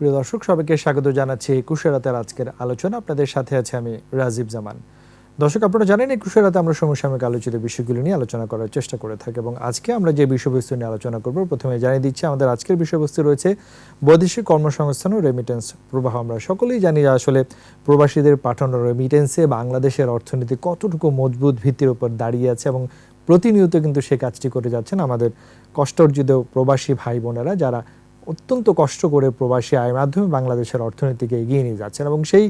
প্রিয় দর্শক, সবাইকে স্বাগত জানাচ্ছি একুশে রাতের আজকের আলোচনা। আপনাদের সাথে আছে আমি রাজীব জামান। দর্শক, আপনারা জানেন একুশে রাতে আমরা সমসাময়িক আলোচিত বিষয়গুলি নিয়ে আলোচনা করার চেষ্টা করে থাকি এবং আজকে আমরা যে বিষয়বস্তু নিয়ে আলোচনা করব, প্রথমে জানিয়ে দিচ্ছি আমাদের আজকের বিষয়বস্তু রয়েছে বৈদেশিক কর্মসংস্থান ও রেমিটেন্স প্রবাহ। আমরা সকলেই জানি যে আসলে প্রবাসীদের পাঠানো রেমিটেন্সে বাংলাদেশের অর্থনীতি কতটুকু মজবুত ভিত্তির উপর দাঁড়িয়ে আছে এবং প্রতিনিয়ত কিন্তু সে কাজটি করে যাচ্ছেন আমাদের কষ্টার্জিত প্রবাসী ভাই বোনেরা, যারা অত্যন্ত কষ্ট করে প্রবাসী আয়ের মাধ্যমে বাংলাদেশের অর্থনীতিকে এগিয়ে নিয়ে যাচ্ছেন। এবং সেই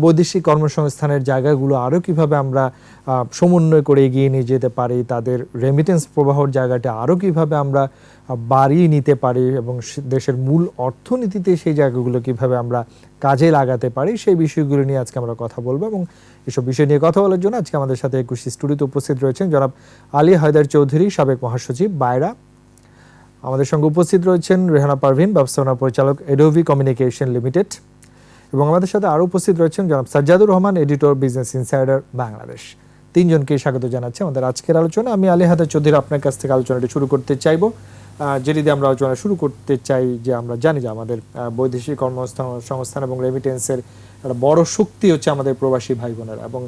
বৈদেশিক কর্মসংস্থানের জায়গাগুলো আরও কীভাবে আমরা সমন্বয় করে এগিয়ে নিয়ে যেতে পারি, তাদের রেমিটেন্স প্রবাহর জায়গাটা আরও কীভাবে আমরা বাড়িয়ে নিতে পারি এবং দেশের মূল অর্থনীতিতে সেই জায়গাগুলো কীভাবে আমরা কাজে লাগাতে পারি, সেই বিষয়গুলো নিয়ে আজকে আমরা কথা বলবো। এবং এসব বিষয় নিয়ে কথা বলার জন্য আজকে আমাদের সাথে 21 স্টুডিওতে উপস্থিত রয়েছেন জনাব আলী হায়দার চৌধুরী, সাবেক মহাসচিব, বায়রা। আমাদের সঙ্গে উপস্থিত রয়েছেন রেহানা পারভিন, ব্যবস্থাপনা পরিচালক, এডোভি কমিউনিকেশন লিমিটেড। এবং আমাদের সাথে আরও উপস্থিত রয়েছেন জনাব Sajjadur Rahman, editor, business insider Bangladesh. তিনজনকেই স্বাগত জানাচ্ছি আমাদের আজকের আলোচনা। আমি আলী হায়দার চৌধুরী আপনার কাছ থেকে আলোচনাটি শুরু করতে চাইব। যেটি দিয়ে আমরা আলোচনা শুরু করতে চাই যে আমরা জানি যে আমাদের বৈদেশিক কর্মসংস্থান এবং রেমিটেন্সের একটা বড় শক্তি হচ্ছে আমাদের প্রবাসী ভাই বোনেরা, এবং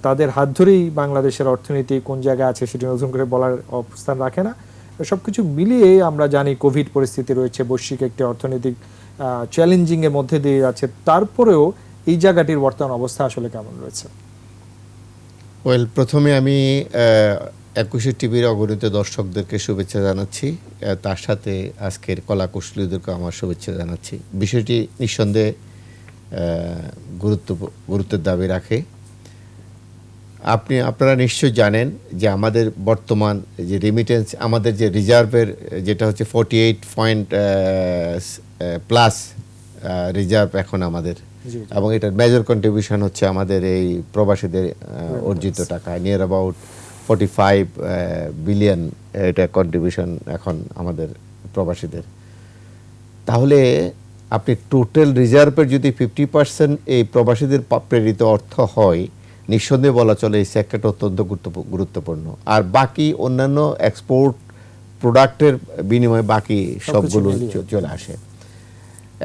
তাদের হাত ধরেই বাংলাদেশের অর্থনীতি কোন জায়গায় আছে সেটি নতুন করে বলার অবস্থান রাখে না। সব কিছু মিলিয়ে আমরা জানি কোভিড পরিস্থিতি রয়েছে, বৈশ্বিক একটি অর্থনৈতিক চ্যালেঞ্জিংয়ের মধ্যে দিয়ে আছে। তারপরেও এই জায়গাটির বর্তমান অবস্থা আসলে কেমন রয়েছে? প্রথমে আমি 21 টিভির অগণিত দর্শকদেরকে শুভেচ্ছা জানাচ্ছি, তার সাথে আজকের কলাকুশলীদেরকে আমার শুভেচ্ছা জানাচ্ছি। বিষয়টি নিঃসন্দেহে গুরুত্বের দাবি রাখে। আপনারা নিশ্চয়ই জানেন যে আমাদের বর্তমান যে রেমিটেন্স, আমাদের যে রিজার্ভের যেটা হচ্ছে 48+ রিজার্ভ এখন আমাদের, এবং এটার মেজর কন্ট্রিবিউশন হচ্ছে আমাদের এই প্রবাসীদের অর্জিত টাকা, নিয়ার অ্যাবাউট 45 বিলিয়ন এটা কন্ট্রিবিউশন এখন আমাদের প্রবাসীদের। তাহলে আপনি টোটাল রিজার্ভের যদি 50% এই প্রবাসীদের প্রেরিত অর্থ হয়, নিঃসন্দেহে বলা চলে এই সেক্টরটা অত্যন্ত গুরুত্বপূর্ণ। আর বাকি অন্যান্য এক্সপোর্ট প্রোডাক্টের বিনিময়ে বাকি সবগুলো চলে আসে।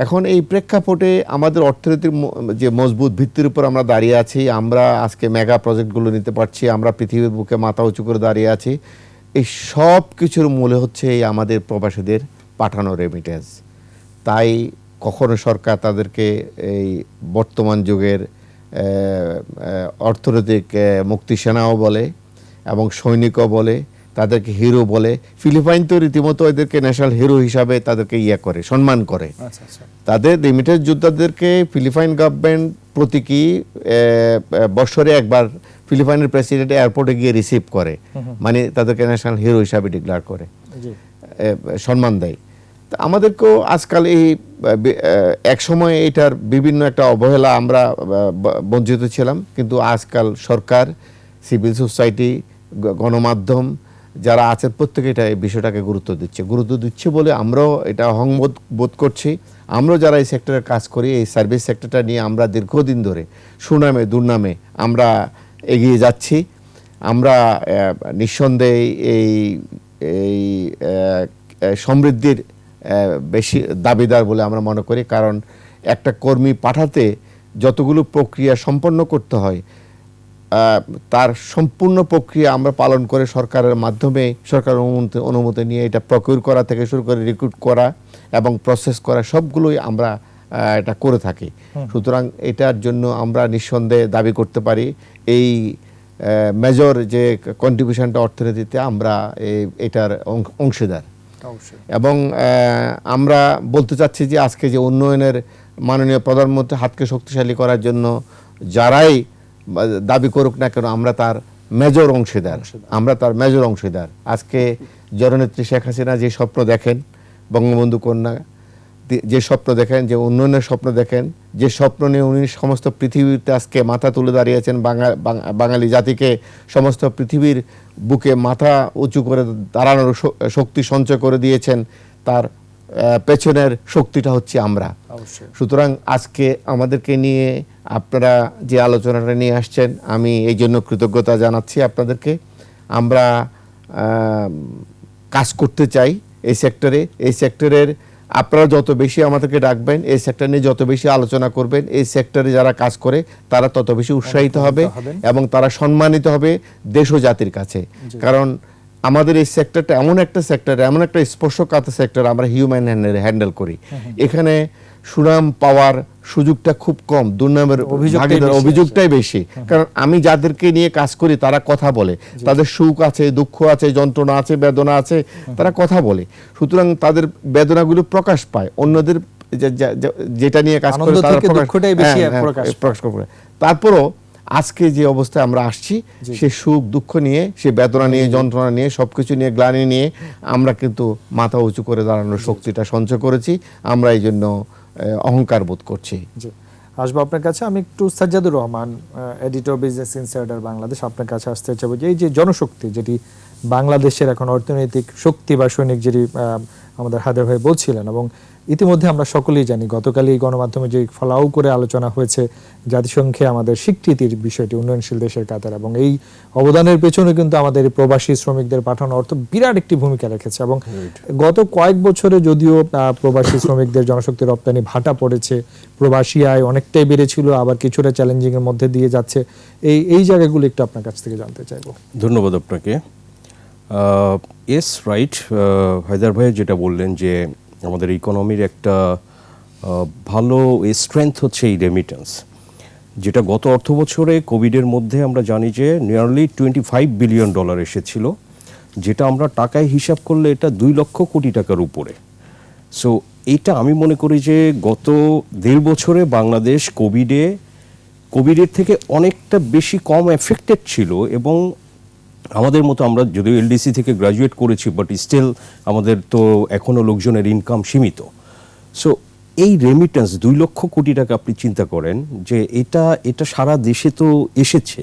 এখন এই প্রেক্ষাপটে আমাদের অর্থনীতির যে মজবুত ভিত্তির উপর আমরা দাঁড়িয়ে আছি, আমরা আজকে মেগা প্রজেক্টগুলো নিতে পারছি, আমরা পৃথিবীর বুকে মাথা উঁচু করে দাঁড়িয়ে আছি, এই সব কিছুর মূলে হচ্ছে এই আমাদের প্রবাসীদের পাঠানো রেমিটেন্স। তাই কখনো সরকার তাদেরকে এই বর্তমান যুগের অর্থনৈতিক মুক্তিসেনাও বলে এবং সৈনিকও বলে, তাদেরকে হিরো বলে। ফিলিপাইন তো রীতিমতো এদেরকে ন্যাশনাল হিরো হিসাবে তাদেরকে করে সম্মান করে। তাদের রেমিটেন্স যোদ্ধাদেরকে ফিলিপাইন গভর্নমেন্ট প্রতীকী বছরে একবার ফিলিপাইনের প্রেসিডেন্ট এয়ারপোর্টে গিয়ে রিসিভ করে, মানে তাদেরকে ন্যাশনাল হিরো হিসাবে ডিক্লেয়ার করে, সম্মান দেয়। আমাদেরকেও আজকাল এই এক সময় এটার বিভিন্ন একটা অবহেলা, আমরা বঞ্চিত ছিলাম, কিন্তু আজকাল সরকার, সিভিল সোসাইটি, গণমাধ্যম যারা আছে প্রত্যেকে এটা এই বিষয়টাকে গুরুত্ব দিচ্ছে বলে আমরাও এটা অহংবোধ বোধ করছি। আমরাও যারা এই সেক্টরে কাজ করি, এই সার্ভিস সেক্টরটা নিয়ে আমরা দীর্ঘদিন ধরে সুনামে দুর্নামে আমরা এগিয়ে যাচ্ছি। আমরা নিঃসন্দেহে এই সমৃদ্ধির বেশি দাবিদার বলে আমরা মনে করি, কারণ একটা কর্মী পাঠাতে যতগুলো প্রক্রিয়া সম্পন্ন করতে হয়, তার সম্পূর্ণ প্রক্রিয়া আমরা পালন করে সরকারের মাধ্যমে, সরকার অনুমতি নিয়ে এটা প্রকিউর করা থেকে শুরু করে রিক্রুট করা এবং প্রসেস করা সবগুলোই আমরা এটা করে থাকি। সুতরাং এটার জন্য আমরা নিঃসন্দেহে দাবি করতে পারি এই মেজর যে কন্ট্রিবিউশনটা অর্থনীতিতে আমরা এটার অংশীদার। এবং আমরা বলতে চাচ্ছি যে আজকে যে উন্নয়নের মাননীয় প্রধানমন্ত্রী হাতকে শক্তিশালী করার জন্য যারাই দাবি করুক না কেন, আমরা তার মেজর অংশীদার। আজকে জননেত্রী শেখ হাসিনা যে স্বপ্ন দেখেন, বঙ্গবন্ধু কন্যা যে স্বপ্ন দেখেন, যে উন্নয়নের স্বপ্ন দেখেন, যে স্বপ্ন নিয়ে উনি সমস্ত পৃথিবীতে আজকে মাথা তুলে দাঁড়িয়েছেন, বাঙালি জাতিকে সমস্ত পৃথিবীর বুকে মাথা উঁচু করে দাঁড়ানোর শক্তি সঞ্চয় করে দিয়েছেন, তার পেছনের শক্তিটা হচ্ছে আমরা। সুতরাং আজকে আমাদেরকে নিয়ে আপনারা যে আলোচনাটা নিয়ে আসছেন, আমি এই জন্য কৃতজ্ঞতা জানাচ্ছি আপনাদেরকে। আমরা কাজ করতে চাই এই সেক্টরের আপনারা যত বেশি আমাদেরকে ডাকবেন, এই সেক্টর নিয়ে যত বেশি আলোচনা করবেন, এই সেক্টরে যারা কাজ করে তারা তত বেশি উৎসাহিত হবে এবং তারা সম্মানিত হবে দেশ ও জাতির কাছে। কারণ আমাদের এই সেক্টরটা এমন একটা সেক্টর, এমন একটা স্পর্শকাতর সেক্টর, আমরা হিউম্যান হ্যান্ডেল করি। এখানে সুনাম পাওয়ার সুযোগটা খুব কম, দুর্নামের অভিযোগটাই বেশি। কারণ আমি যাদেরকে নিয়ে কাজ করি তারা কথা বলে, তাদের সুখ আছে, দুঃখ আছে, যন্ত্রণা আছে, বেদনা আছে, তারা কথা বলে। সুতরাং তাদের বেদনাগুলো প্রকাশ পায়, অন্যদের যেটা নিয়ে কাজ করে তারা প্রকাশ করে। তারপরও আজকে যে অবস্থায় আমরা আসছি, সে সুখ দুঃখ নিয়ে, সে বেদনা নিয়ে, যন্ত্রণা নিয়ে, সবকিছু নিয়ে, গ্লানি নিয়ে আমরা কিন্তু মাথা উঁচু করে দাঁড়ানোর শক্তিটা সঞ্চয় করেছি। আমরা এই জন্য অহংকার বোধ করছি। আসবো আপনার কাছে। আমি একটু Sajjadur Rahman, editor business insider Bangladesh, আপনার কাছে আসতে চাইবো যে এই যে জনশক্তি, যেটি বাংলাদেশের এখন অর্থনৈতিক শক্তি বা সৈনিক, যেটি আমাদের হায়দার ভাই বলছিলেন, এবং ইতিমধ্যে আমরা সকলেই জানি গতকালই গণমাধ্যমে যে ফলাও করে আলোচনা হয়েছে জাতিসংঘে আমাদের স্বীকৃতির বিষয়টি উন্নয়নশীল দেশের কাতার, এবং এই অবদানের পেছনে কিন্তু আমাদের প্রবাসী শ্রমিকদের পাঠানো অর্থ বিরাট একটি ভূমিকা রেখেছে। এবং গত কয়েক বছরে যদিও প্রবাসী শ্রমিকদের জনশক্তি রপ্তানি ভাটা পড়েছে, প্রবাসী আয় অনেকটাই বেড়েছিল, আবার কিছুটা চ্যালেঞ্জিং এর মধ্যে দিয়ে যাচ্ছে। এই জায়গাগুলো একটু আপনার কাছ থেকে জানতে চাইবো। ধন্যবাদ আপনাকে। এস রাইট, হায়দার ভাই যেটা বললেন যে আমাদের ইকোনমির একটা ভালো স্ট্রেংথ হচ্ছে এই রেমিটেন্স, যেটা গত অর্থ বছরে কোভিডের মধ্যে আমরা জানি যে নিয়ারলি $25 বিলিয়ন এসেছিল, যেটা আমরা টাকায় হিসাব করলে এটা 2 লক্ষ কোটি টাকার উপরে। সো এইটা আমি মনে করি যে গত 1.5 বছরে বাংলাদেশ কোভিডের থেকে অনেকটা বেশি কম এফেক্টেড ছিল। এবং আমাদের মতো, আমরা যদিও এলডিসি থেকে গ্রাজুয়েট করেছি, বাট স্টিল আমাদের তো এখনও লোকজনের ইনকাম সীমিত। সো এই রেমিটেন্স 2 লক্ষ কোটি টাকা, আপনি চিন্তা করেন যে এটা সারা দেশে তো এসেছে,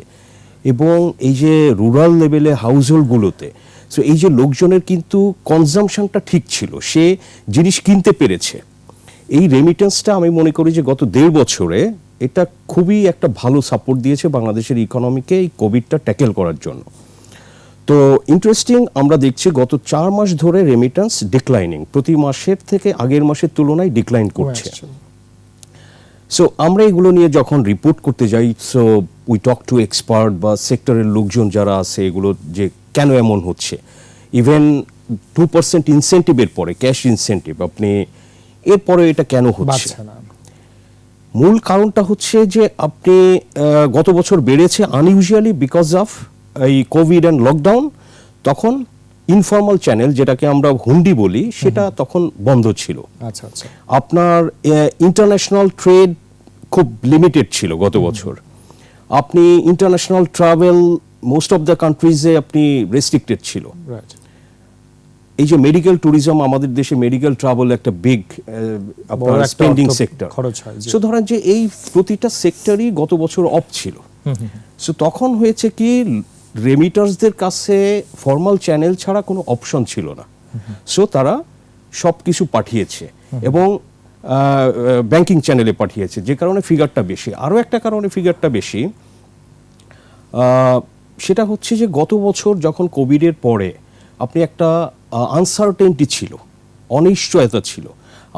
এবং এই যে রুরাল লেভেলে হাউসহোল্ডগুলোতে, সো এই যে লোকজনের কিন্তু কনজামশনটা ঠিক ছিল, সে জিনিস কিনতে পেরেছে। এই রেমিটেন্সটা আমি মনে করি যে গত 1.5 বছরে এটা খুবই একটা ভালো সাপোর্ট দিয়েছে বাংলাদেশের ইকোনমিকে এই কোভিডটা ট্যাকেল করার জন্য। তো ইন্টারেস্টিং, আমরা দেখছি গত 4 মাস ধরে রেমিটেন্স ডিক্লাইনিং, প্রতি মাসের থেকে আগের মাসের তুলনায় ডিক্লাইন করছে। সো আমরা এগুলো নিয়ে যখন রিপোর্ট করতে যাই, so we talk to expert বা সেক্টরের লোকজন যারা আছে, এগুলো যে কেন এমন হচ্ছে। ইভেন 2% ইনসেন্টিভের পরে, ক্যাশ ইনসেন্টিভ, আপনি এরপরে এটা কেন হচ্ছে, মূল কারণটা হচ্ছে যে আপনি গত বছর বেড়েছে আনইউজুয়ালি বিকজ অফ এই কোভিড অ্যান্ড লকডাউন। তখন ইনফর্মাল চ্যানেল, যেটাকে আমরা হুন্ডি বলি, সেটা তখন বন্ধ ছিল। আপনার ইন্টারন্যাশনাল ট্রেড খুব লিমিটেড ছিল গত বছর। আপনি international travel most of the কান্ট্রিজে আপনি রেস্ট্রিক্টেড ছিল। এই যে মেডিকেল ট্যুরিজম, আমাদের দেশে মেডিকেল ট্রাভেল একটা বিগ আপনার স্পেন্ডিং সেক্টর। সো ধরেন যে এই প্রতিটা সেক্টরই গত বছর অফ ছিল। সো তখন হয়েছে কি, রেমিটার্সদের কাছে ফর্মাল চ্যানেল ছাড়া কোনো অপশন ছিল না। সো তারা সব কিছু পাঠিয়েছে এবং ব্যাংকিং চ্যানেলে পাঠিয়েছে, যে কারণে ফিগারটা বেশি। আরও একটা কারণে ফিগারটা বেশি, সেটা হচ্ছে যে গত বছর যখন কোভিডের পরে আপনি একটা আনসার্টেনটি ছিল, অনিশ্চয়তা ছিল।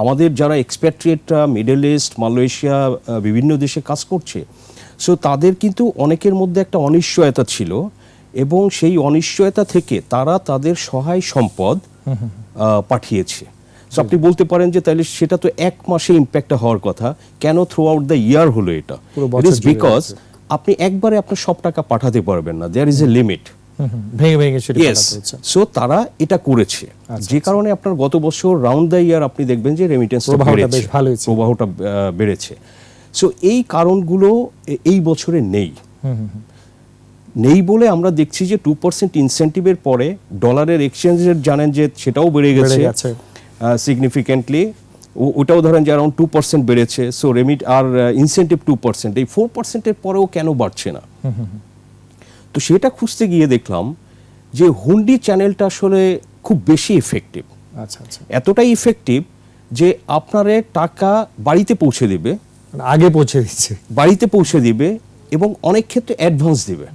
আমাদের যারা এক্সপ্যাট্রিয়েটরা মিডল ইস্ট, মালয়েশিয়া, বিভিন্ন দেশে কাজ করছে, সো তাদের কিন্তু অনেকের মধ্যে একটা অনিশ্চয়তা ছিল, এবং সেই অনিশ্চয়তা থেকে তারা তাদের সহায় সম্পদ পাঠিয়েছে। সো আপনি বলতে পারেন যে তাহলে সেটা তো 1 মাসে ইম্প্যাক্টটা হওয়ার কথা, কেন থ্রু আউট দ্য ইয়ার হলো এটা? ইট ইজ বিকজ আপনি একবারে আপনার সব টাকা পাঠাতে পারবেন না, there is a limit. So তারা এটা করেছে, যে কারণে আপনার গত বছর রাউন্ড দ্য ইয়ার আপনি দেখবেন যে রেমিটেন্সটা প্রবাহটা বেড়েছে। সো এই কারণগুলো এই বছরে নেই বলে আমরা দেখছি যে 2% ইনসেন্টিভের পরে ডলারের এক্সচেঞ্জ রেট জানেন যে সেটাও বেড়ে গেছে সিগনিফিকেন্টলি। ওটাও ধরেন যে অ্যারাউন্ড 2% বেড়েছে। সো রেমিট আর ইনসেন্টিভ 2%, এই 4%-এর পরেও কেন বাড়ছে না? তো সেটা খুঁজতে গিয়ে দেখলাম যে হুন্ডি চ্যানেলটা আসলে খুব বেশি ইফেক্টিভ। এতটাই ইফেক্টিভ যে আপনারে টাকা বাড়িতে পৌঁছে দেবে, বাড়িতে পৌঁছে দিবে, এবং অনেক ক্ষেত্রে অ্যাডভান্স দিবে,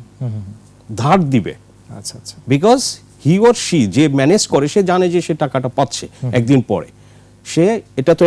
ধার দিবে। বিকজ হি অর শি যে ম্যানেজ করে, সে জানে যে সে টাকাটা পাচ্ছে একদিন পরে। সে এটা তো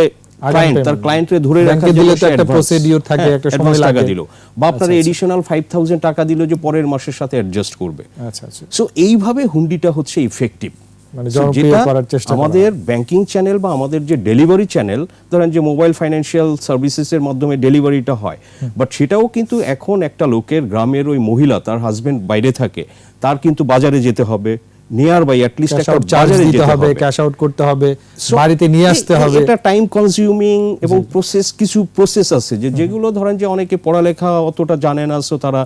ক্লায়েন্ট, তার ক্লায়েন্টরে ধরে রাখার ব্যাংকে জন্য দিলে তো সে একটা advance, procedure থাকে, হ্যাঁ, একটা সময় advance টাকা লাগে। দিল, বা আপনার এডিশনাল 5000 টাকা দিল যে পরের মাসের সাথে অ্যাডজাস্ট করবে। আচ্ছা আচ্ছা, সো এইভাবে হুন্ডিটা হচ্ছে ইফেক্টিভ। মানে জনপ্রিয় করার চেষ্টা করা। আমাদের ব্যাংকিং চ্যানেল বা আমাদের যে ডেলিভারি চ্যানেল, ধরেন যে মোবাইল ফাইন্যান্সিয়াল সার্ভিসেসের মাধ্যমে ডেলিভারিটা হয়, বাট সেটাও কিন্তু এখন একটা লোকের, গ্রামের ওই মহিলা, তার হাজবেন্ড বাইরে থাকে, তার কিন্তু বাজারে যেতে হবে, নিয়ার বাই অ্যাটলিস্ট ক্যাশ একটা আউট চার্জ বাজারে দিতে যেতে হবে, হবে, ক্যাশ আউট করতে হবে, So, বাড়িতে নিয়ে আসতে হবে। এটা টাইম কনজিউমিং এবং কিছু প্রসেস আছে যেগুলো ধরেন যে অনেকে পড়ালেখা অতটা জানে না, সো তারা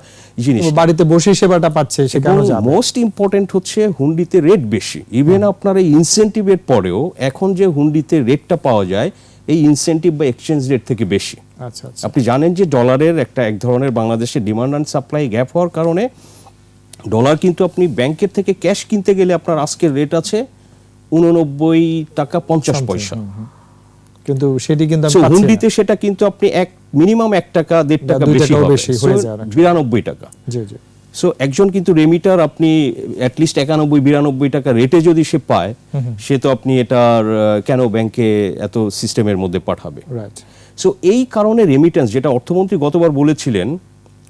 জিনিস। বাড়িতে বসে সেবাটা পাচ্ছে, সেখানে যাবে। মোস্ট ইম্পর্টেন্ট হচ্ছে হুন্ডিতে রেট বেশি। ইভেন আপনার এই ইনসেন্টিভের পরেও এখন যে হুন্ডিতে রেটটা পাওয়া যায়, এই ইনসেন্টিভ বা এক্সচেঞ্জ রেট থেকে বেশি। আচ্ছা আচ্ছা, আপনি জানেন যে ডলারের এক ধরনের বাংলাদেশের ডিমান্ড অ্যান্ড সাপ্লাই গ্যাপ হওয়ার কারণে ডলার কিন্তু আপনি ব্যাংকের থেকে ক্যাশ কিনতে গেলে আপনার আজকের রেট আছে 89 টাকা 50 পয়সা, কিন্তু সেটি কিন্তু আমি সো পাচ্ছি হুন্ডিতে সেটা কিন্তু আপনি মিনিমাম 1 টাকা 1.5 টাকা 2 বেশি টাকাও হবে, বেশি হয়ে যায় 92 টাকা। না। জি জি, সো একজন কিন্তু রেমিটার আপনি অ্যাটলিস্ট 91-92 টাকা রেটে যদি সে পায়, সে তো আপনি এটার কেন ব্যাংকে এত সিস্টেমের মধ্যে পাঠাবে। রাইট। সো এই কারণে রেমিটেন্স, যেটা অর্থমন্ত্রী গতবার বলেছিলেন,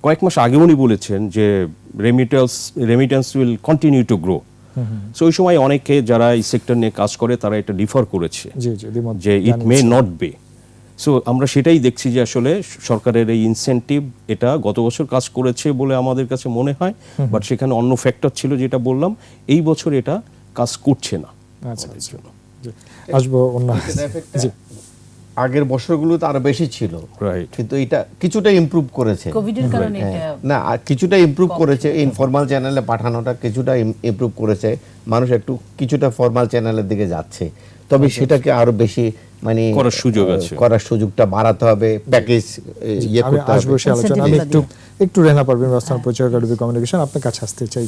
কয়েক মাস আগে উনি বলেছেন যে remittance will continue to grow. So ওই সময় অনেকে যারা এই সেক্টর নিয়ে কাজ করে তারা এটা ডিফার করেছে জি জি, দ্বিমত যে ইট মে নট বে। সো আমরা সেটাই দেখছি যে আসলে সরকারের এই ইনসেন্টিভ এটা গত বছর কাজ করেছে বলে আমাদের কাছে মনে হয়, বাট সেখানে অন্য ফ্যাক্টর ছিল যেটা বললাম, এই বছর এটা কাজ করছে না। আচ্ছা আচ্ছা, জি। আসবো অন্য। জি, আগের বছরগুলোতে আরো বেশি ছিল, রাইট। কিন্তু এটা কিছুটা ইমপ্রুভ করেছে। কোভিডের কারণে হ্যাঁ, এটা না আর কিছুটা ইমপ্রুভ করেছে, ইনফরমাল চ্যানেলে পাঠানোটা কিছুটা ইমপ্রুভ করেছে, মানুষ একটু কিছুটা ফর্মাল চ্যানেলের দিকে যাচ্ছে, তবে সেটাকে আরো বেশি মানে করার সুযোগ আছে, করার সুযোগটা বাড়াতে হবে, প্যাকেজ ইয়ে আমি করতে আসবো হবে। সে আলোচনা। আমি একটু রেনা পারবেন ব্যবস্থাপনা পরিচয় একাডেমি কমিউনিকেশন, আপনার কাছে আসতে চাই।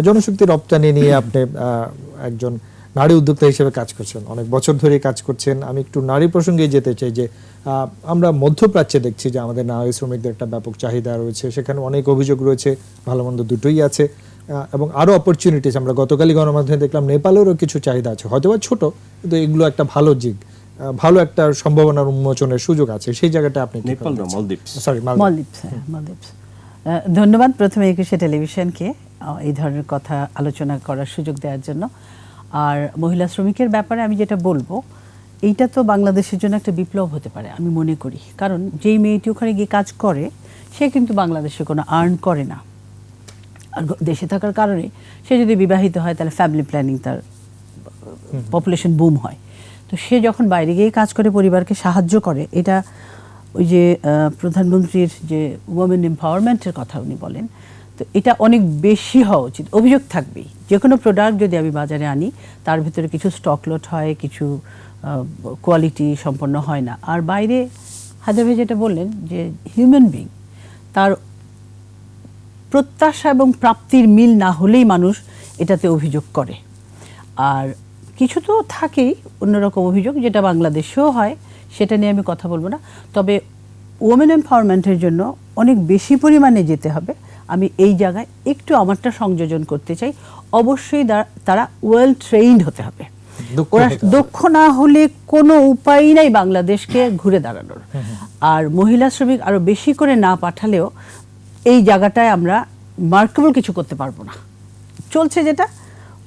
জনশক্তি রপ্তানি নিয়ে আপনি একজন নারী উদ্যোক্তা হিসেবে কাজ করছেন, অনেক বছর ধরে কাজ করছেন। আমি একটু নারী প্রসঙ্গে যেতে চাই যে আমরা মধ্যপ্রাচ্যে দেখছি যে আমাদের নারী শ্রমিকদের একটা ব্যাপক চাহিদা রয়েছে, সেখানে অনেক অভিযোগ রয়েছে, ভালো মন্দ দুটোই আছে, এবং আরো অপরচুনিটিস আমরা গতকালই গণমাধ্যমে দেখলাম নেপালেরও কিছু চাহিদা আছে, হয়তোবা ছোট, কিন্তু এগুলো একটা ভালো দিক, ভালো একটা সম্ভাবনার উন্মোচনের সুযোগ আছে। সেই জায়গাটা আপনি নেপাল না, মালদ্বীপ। সরি, মালদ্বীপস, হ্যাঁ, মালদ্বীপস। ধন্যবাদ প্রথমে একুশে টেলিভিশনকে এই ধরনের কথা আলোচনা করার সুযোগ দেওয়ার জন্য। আর মহিলা শ্রমিকের ব্যাপারে আমি যেটা বলবো, এইটা তো বাংলাদেশের জন্য একটা বিপ্লব হতে পারে আমি মনে করি, কারণ যেই মেয়েটি ওখানে গিয়ে কাজ করে সে কিন্তু বাংলাদেশে কোনো আর্ন করে না, আর দেশে থাকার কারণে সে যদি বিবাহিত হয় তাহলে ফ্যামিলি প্ল্যানিং, তার পপুলেশন বুম হয়, তো সে যখন বাইরে গিয়ে কাজ করে পরিবারকে সাহায্য করে, এটা ওই যে প্রধানমন্ত্রীর যে ওমেন এম্পাওয়ারমেন্টের কথা উনি বলেন, তো এটা অনেক বেশি হওয়া উচিত। অভিযোগ থাকবেই, যে কোনো প্রোডাক্ট যদি আমি বাজারে আনি তার ভিতরে কিছু স্টক লট হয়, কিছু কোয়ালিটি সম্পন্ন হয় না। আর বাইরে হায়দার ভাই যেটা বললেন যে হিউম্যান বিং, তার প্রত্যাশা এবং প্রাপ্তির মিল না হলেই মানুষ এটাতে অভিযোগ করে। আর কিছু তো থাকেই অন্যরকম অভিযোগ, যেটা বাংলাদেশেও হয়, সেটা নিয়ে আমি কথা বলবো না। তবে ওমেন এম্পাওয়ারমেন্টের জন্য অনেক বেশি পরিমাণে যেতে হবে। আমি এই জায়গায় একটু আমারটা সংযোজন করতে চাই, অবশ্যই তারা ওয়েল ট্রেইনড হতে হবে। ওরা দক্ষ না হলে কোনো উপায় নাই বাংলাদেশকে ঘুরে দাঁড়ানোর। আর মহিলা শ্রমিক আরো বেশি করে না পাঠালেও এই জায়গাটায় আমরা মার্কেবল কিছু করতে পারবো না। চলছে যেটা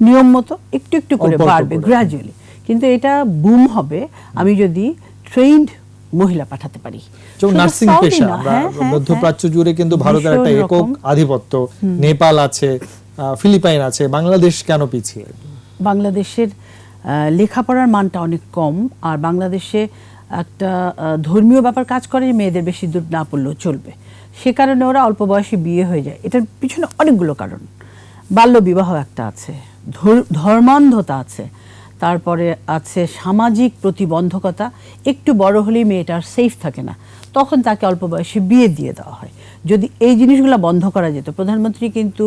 নিয়ম মতো একটু একটু করে বাড়বে গ্র্যাজুয়ালি, কিন্তু এটা বুম হবে আমি যদি ট্রেইনড মহিলা পাঠাতে পারি। নার্সিং পেশা আমরা মধ্যপ্রাচ্য জুড়ে কিন্তু ভারতের একটা একক আধিপত্য, নেপাল আছে, ফিলিপাইন আছে, বাংলাদেশ কেন পিছিয়ে? বাংলাদেশের লেখাপড়ার মানটা অনেক কম, আর বাংলাদেশে একটা ধর্মীয় ব্যাপার কাজ করে, মেয়েদের বেশি দূর না পড়লেও চলবে, সে কারণে ওরা অল্প বয়সে বিয়ে হয়ে যায়। এটার পিছনে অনেকগুলো কারণ, বাল্য বিবাহ একটা আছে, ধর্মান্ধতা আছে, তারপরে আছে সামাজিক প্রতিবন্ধকতা, একটু বড় হলেই মেয়েটা আর সেফ থাকে না, তখন তাকে অল্প বয়সে বিয়ে দিয়ে দেওয়া হয়। যদি এই জিনিসগুলো বন্ধ করা যেত, প্রধানমন্ত্রী কিন্তু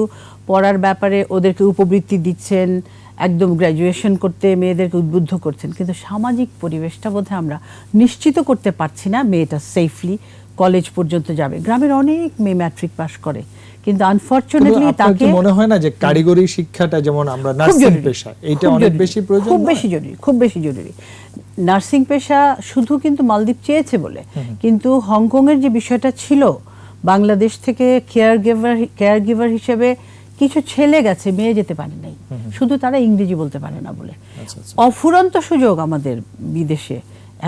পড়ার ব্যাপারে ওদেরকে উপবৃত্তি দিচ্ছেন, একদম গ্র্যাজুয়েশন করতে মেয়েদেরকে উদ্বুদ্ধ করছেন, কিন্তু সামাজিক পরিবেশটা বোধহয় আমরা নিশ্চিত করতে পারছি না মেয়েটা সেফলি কলেজ পর্যন্ত যাবে। গ্রামের অনেক মেয়ে ম্যাট্রিক পাস করে, কিন্তু আনফরচুনেটলি আপনার তাকে কি মনে হয় না যে কারিগরি শিক্ষাটা যেমন আমরা খুব নার্সিং জরুরি, পেশা এটা খুব অনেক জরুরি, বেশি প্রয়োজন খুব নয়? বেশি জরুরি, খুব বেশি জরুরি। নার্সিং পেশা শুধু কিন্তু মালদ্বীপ চেয়েছে বলে, কিন্তু হংকং এর যে বিষয়টা ছিল, বাংলাদেশ থেকে কেয়ার গিভার হিসেবে কিছু ছেলে গেছে, মেয়ে যেতে পারে নাই, শুধু তারা ইংরেজি বলতে পারে না বলে। আচ্ছা, আচ্ছা। অফুরন্ত সুযোগ আমাদের বিদেশে,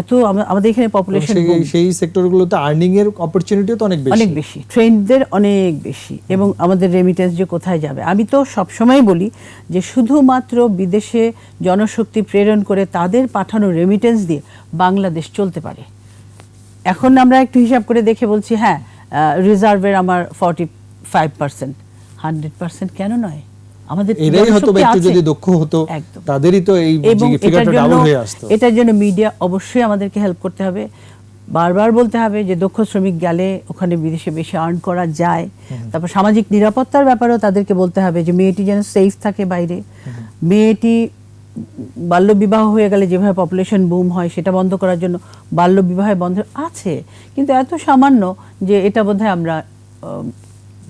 এত আমাদের এখানে পপুলেশন সেই সেক্টরগুলোতে আর্নিং এর অপরচুনিটিও তো অনেক বেশি, ট্রেনদের অনেক বেশি, এবং আমাদের রেমিটেন্স যে কোথায় যাবে। আমি তো সবসময় বলি যে শুধুমাত্র বিদেশে জনশক্তি প্রেরণ করে তাদের পাঠানো রেমিটেন্স দিয়ে বাংলাদেশ চলতে পারে। এখন আমরা একটু হিসাব করে দেখে বলছি হ্যাঁ রিজার্ভের আমার 45%, 100% কেন নয়? আমাদের এরাই হয়তো জনশক্তি একটু আছে। যদি দক্ষ হতো একদম। তাদেরই তো এই এবং ফিগারটা ডাবল হয়ে আসতো। এটার জন্য মিডিয়া অবশ্যই আমাদেরকে হেল্প করতে হবে, বারবার বলতে হবে যে দক্ষ শ্রমিক গেলে ওখানে বিদেশে বেশি আর্ন করা যায়। তারপর সামাজিক নিরাপত্তার ব্যাপারেও তাদেরকে বলতে হবে যে মেয়েটি যেন সেফ থাকে বাইরে, মেয়েটি বাল্যবিবাহ হয়ে গেলে যেভাবে পপুলেশন বুম হয় সেটা বন্ধ করার জন্য বাল্যবিবাহের বন্ধ আছে, কিন্তু এত সামান্য যে এটা বোধহয় আমরা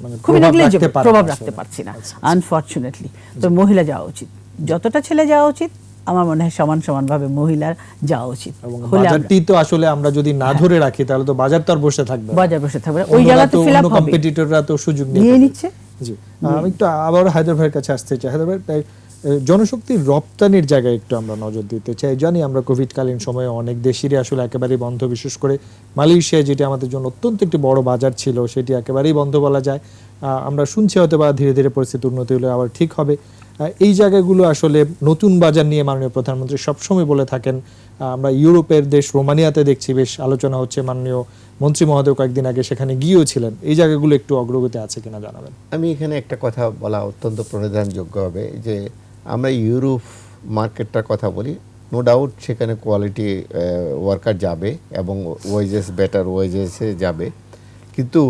মানে খুবই প্রভাব প্রভাব রাখতে রাখতে পারে পারছি না আচ্ছা, আনফরচুনেটলি। তো মহিলা যাওয়া উচিত, যতটা ছেলে যাওয়া উচিত আমার মনে হয় সমান সমান ভাবে মহিলার যাওয়া উচিত। এবং হলে আমরা- বাজারটি তো আসলে আমরা যদি না ধরে রাখি তাহলে তো বাজার তো আর বসে থাকবে না। বাজার বসে থাকবে না, ওই জায়গাতে ফিল আপ হবে, কম্পিটিটররা তো সুযোগ নিয়ে নিয়ে নিচ্ছে। জি আমি একটু আবার হায়দার ভাইয়ের কাছে আসতে চাই। হায়দার ভাই, তাই জনশক্তির রপ্তানির জায়গায় একটু আমরা নজর দিতে চাই। জানি আমরা কোভিডকালীন সময়ে অনেক দেশেরই আসলে একেবারেই বন্ধ, বিশেষ করে মালয়েশিয়া যেটি আমাদের জন্য অত্যন্ত একটি বড় বাজার ছিল সেটি একেবারেই বন্ধ বলা যায়। আমরা শুনছি হয়তো বা ধীরে ধীরে পরিস্থিতি উন্নতি হলে আবার ঠিক হবে। এই জায়গাগুলো আসলে নতুন বাজার নিয়ে মাননীয় প্রধানমন্ত্রী সবসময় বলে থাকেন। আমরা ইউরোপের দেশ রোমানিয়াতে দেখছি বেশ আলোচনা হচ্ছে, মাননীয় মন্ত্রী মহোদয় কয়েকদিন আগে সেখানে গিয়েও ছিলেন। এই জায়গাগুলো একটু অগ্রগতি আছে কিনা জানাবেন। আমি এখানে একটা কথা বলা অত্যন্ত প্রণিধানযোগ্য হবে যে আমরা ইউরোপ মার্কেটটার কথা বলি, নো ডাউট সেখানে কোয়ালিটি ওয়ার্কার যাবে এবং ওয়েজেস বেটার ওয়েজেসে যাবে, কিন্তু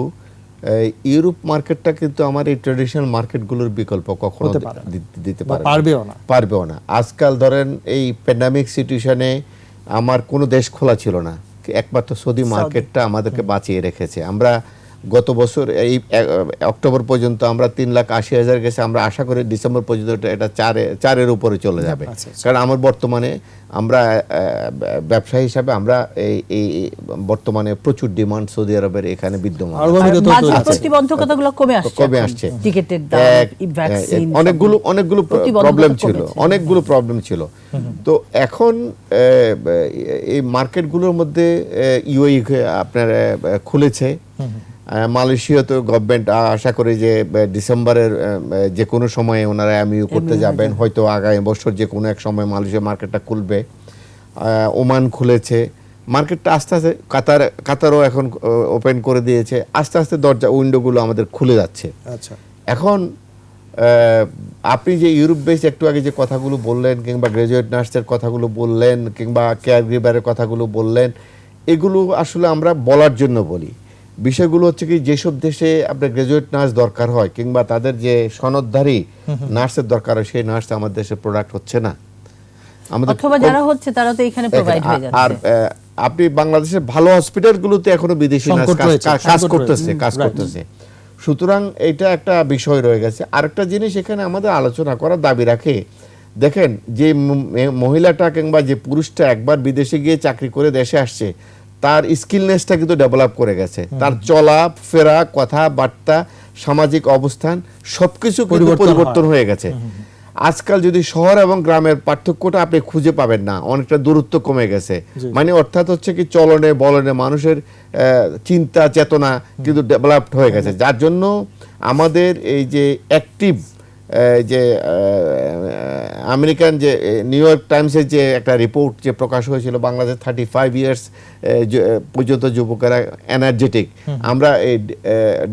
ইউরোপ মার্কেটটা কিন্তু আমার এই ট্রেডিশনাল মার্কেটগুলোর বিকল্প কখনো হতে পারে না। দিতে বা পারবেও না। আজকাল ধরেন এই প্যান্ডামিক সিচুয়েশনে আমার কোনো দেশ খোলা ছিল না, একমাত্র সৌদি মার্কেটটা আমাদেরকে বাঁচিয়ে রেখেছে। আমরা গত বছর এই অক্টোবর পর্যন্ত আমরা 3,80,000 গেছে, আমরা আশা করি ডিসেম্বর পর্যন্ত এটা চারের উপরে চলে যাবে। আচ্ছা, আচ্ছা। কারণ আমার বর্তমানে আমরা ব্যবসায়ী হিসাবে আমরা এই বর্তমানে প্রচুর ডিমান্ড সৌদি আরবের এখানে বিদ্যমান আরব আমিরাতেও তো বাজার আছে। প্রতিবন্ধকতাগুলো কমে আসছে, টিকেটের দাম, ভ্যাকসিন, অনেকগুলো প্রবলেম ছিল, অনেকগুলো প্রবলেম ছিল। তো এখন এই মার্কেটগুলোর মধ্যে ইউএই আপনার খুলেছে, মালয়েশিয়া তো গভর্নমেন্ট আশা করে যে ডিসেম্বরের যে কোনো সময়ে ওনারা এমইউ করতে যাবেন, হয়তো আগামী বছর যে কোনো এক সময় মালয়েশিয়া মার্কেটটা খুলবে। ওমান খুলেছে মার্কেটটা আস্তে আস্তে, কাতারও এখন ওপেন করে দিয়েছে, আস্তে আস্তে দরজা উইন্ডোগুলো আমাদের খুলে যাচ্ছে। আচ্ছা, এখন আপনি যে ইউরোপ বেস একটু আগে যে কথাগুলো বললেন, কিংবা গ্রাজুয়েট নার্সের কথাগুলো বললেন, কিংবা কেয়ার গিভারের কথাগুলো বললেন, এগুলো আসলে আমরা বলার জন্য বলি। বিষয়গুলো হচ্ছে কি, যেসব দেশে আপনার গ্রাজুয়েট নার্স দরকার হয় কিংবা তাদের যে সনদধারী নার্সের দরকার হয়, সেই নার্স আমাদের দেশে প্রোডাক্ট হচ্ছে না। অথবা যারা হচ্ছে তারা তো এখানে প্রোভাইড হয়ে যাচ্ছে। আর আপনি বাংলাদেশের ভালো হসপিটালগুলোতে এখনো বিদেশি নার্স কাজ করতেছে। সুতরাং এটা একটা বিষয় রয়ে গেছে। আরেকটা জিনিস এখানে আমাদের আলোচনা করার দাবি রাখে, দেখেন যে মহিলাটা কিংবা যে পুরুষটা একবার বিদেশে গিয়ে চাকরি করে দেশে আসছে, তার স্কিলনেসটা কিন্তু ডেভেলপ করে গেছে, তার চলা ফেরা, কথাবার্তা, সামাজিক অবস্থান সবকিছু পরিবর্তন হয়ে গেছে। আজকাল যদি শহর এবং গ্রামের পার্থক্যটা আপনি খুঁজে পাবেন না, অনেকটা দূরত্ব কমে গেছে। মানে অর্থাৎ হচ্ছে কি, চলনে বলনে মানুষের চিন্তা চেতনা কিন্তু ডেভেলপড হয়ে গেছে, যার জন্য আমাদের এই যে অ্যাক্টিভ যে আমেরিকান যে নিউ ইয়র্ক টাইমসের যে একটা রিপোর্ট যে প্রকাশ হয়েছিল, বাংলাদেশ 35 ইয়ার্স পর্যন্ত যুবকেরা এনার্জেটিক। আমরা এই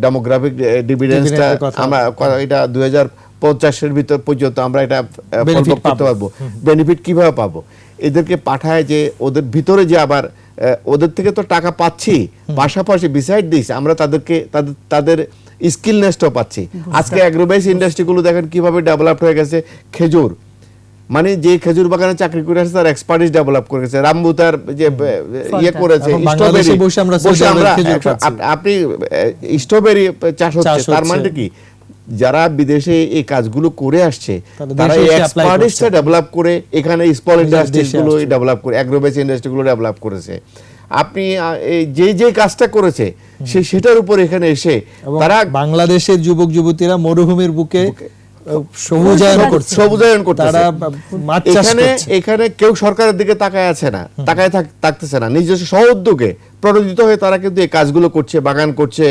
ডেমোগ্রাফিক ডিভিডেন্সটা আমরা এটা 2050-এর ভিতর পর্যন্ত আমরা এটা করতে পারবো। বেনিফিট কিভাবে পাবো? এদেরকে পাঠায় যে ওদের ভিতরে যে আবার ওদের থেকে তো টাকা পাচ্ছি, পাশাপাশি বিসাইড দিস আমরা তাদেরকে তাদের স্কিলনেসটাও পাচ্ছি। আজকে অ্যাগ্রোবেস ইন্ডাস্ট্রিগুলো দেখেন কিভাবে ডেভেলপ হয়ে গেছে। খেজুর মানে যে খেজুর বাগানে চাকরি করে আসছে তার এক্সপার্টিস ডেভেলপ করেছে, রামবুতার যে ইয়ে করেছে, এখন স্ট্রবেরি বাংলাদেশে বসে আমরা সৌদি আরবের খেজুর খাচ্ছি। আপনি স্ট্রবেরি চাষ হচ্ছে, চাষ তার হচ্ছে। মানে কি যারা বিদেশে এই কাজগুলো করে আসছে তারা তারা দেশে এই এসে apply এক্সপার্টিসটা করছে। ডেভেলপ করে এখানে স্মল দেশে ইন্ডাস্ট্রিজ গুলো আসছে। ডেভেলপ করে, অ্যাগ্রোবেস ইন্ডাস্ট্রি গুলো ডেভেলপ করেছে। আপনি এই যে কাজটা করেছে সেটার উপর এখানে এসে এবং তারা বাংলাদেশের যুবক যুবতীরা মরুভূমির বুকে সবুজায়ন করছে, সবুজায়ন করতেছে। তারা মাছ চাষ এখানে করছে। এখানে কেউ সরকারের দিকে তাকায় আছে না, তাকায় থাকতেছে না, নিজস্ব সহউদ্যোগে প্রণোদিত হয়ে তারা কিন্তু এই কাজগুলো করছে, বাগান করছে,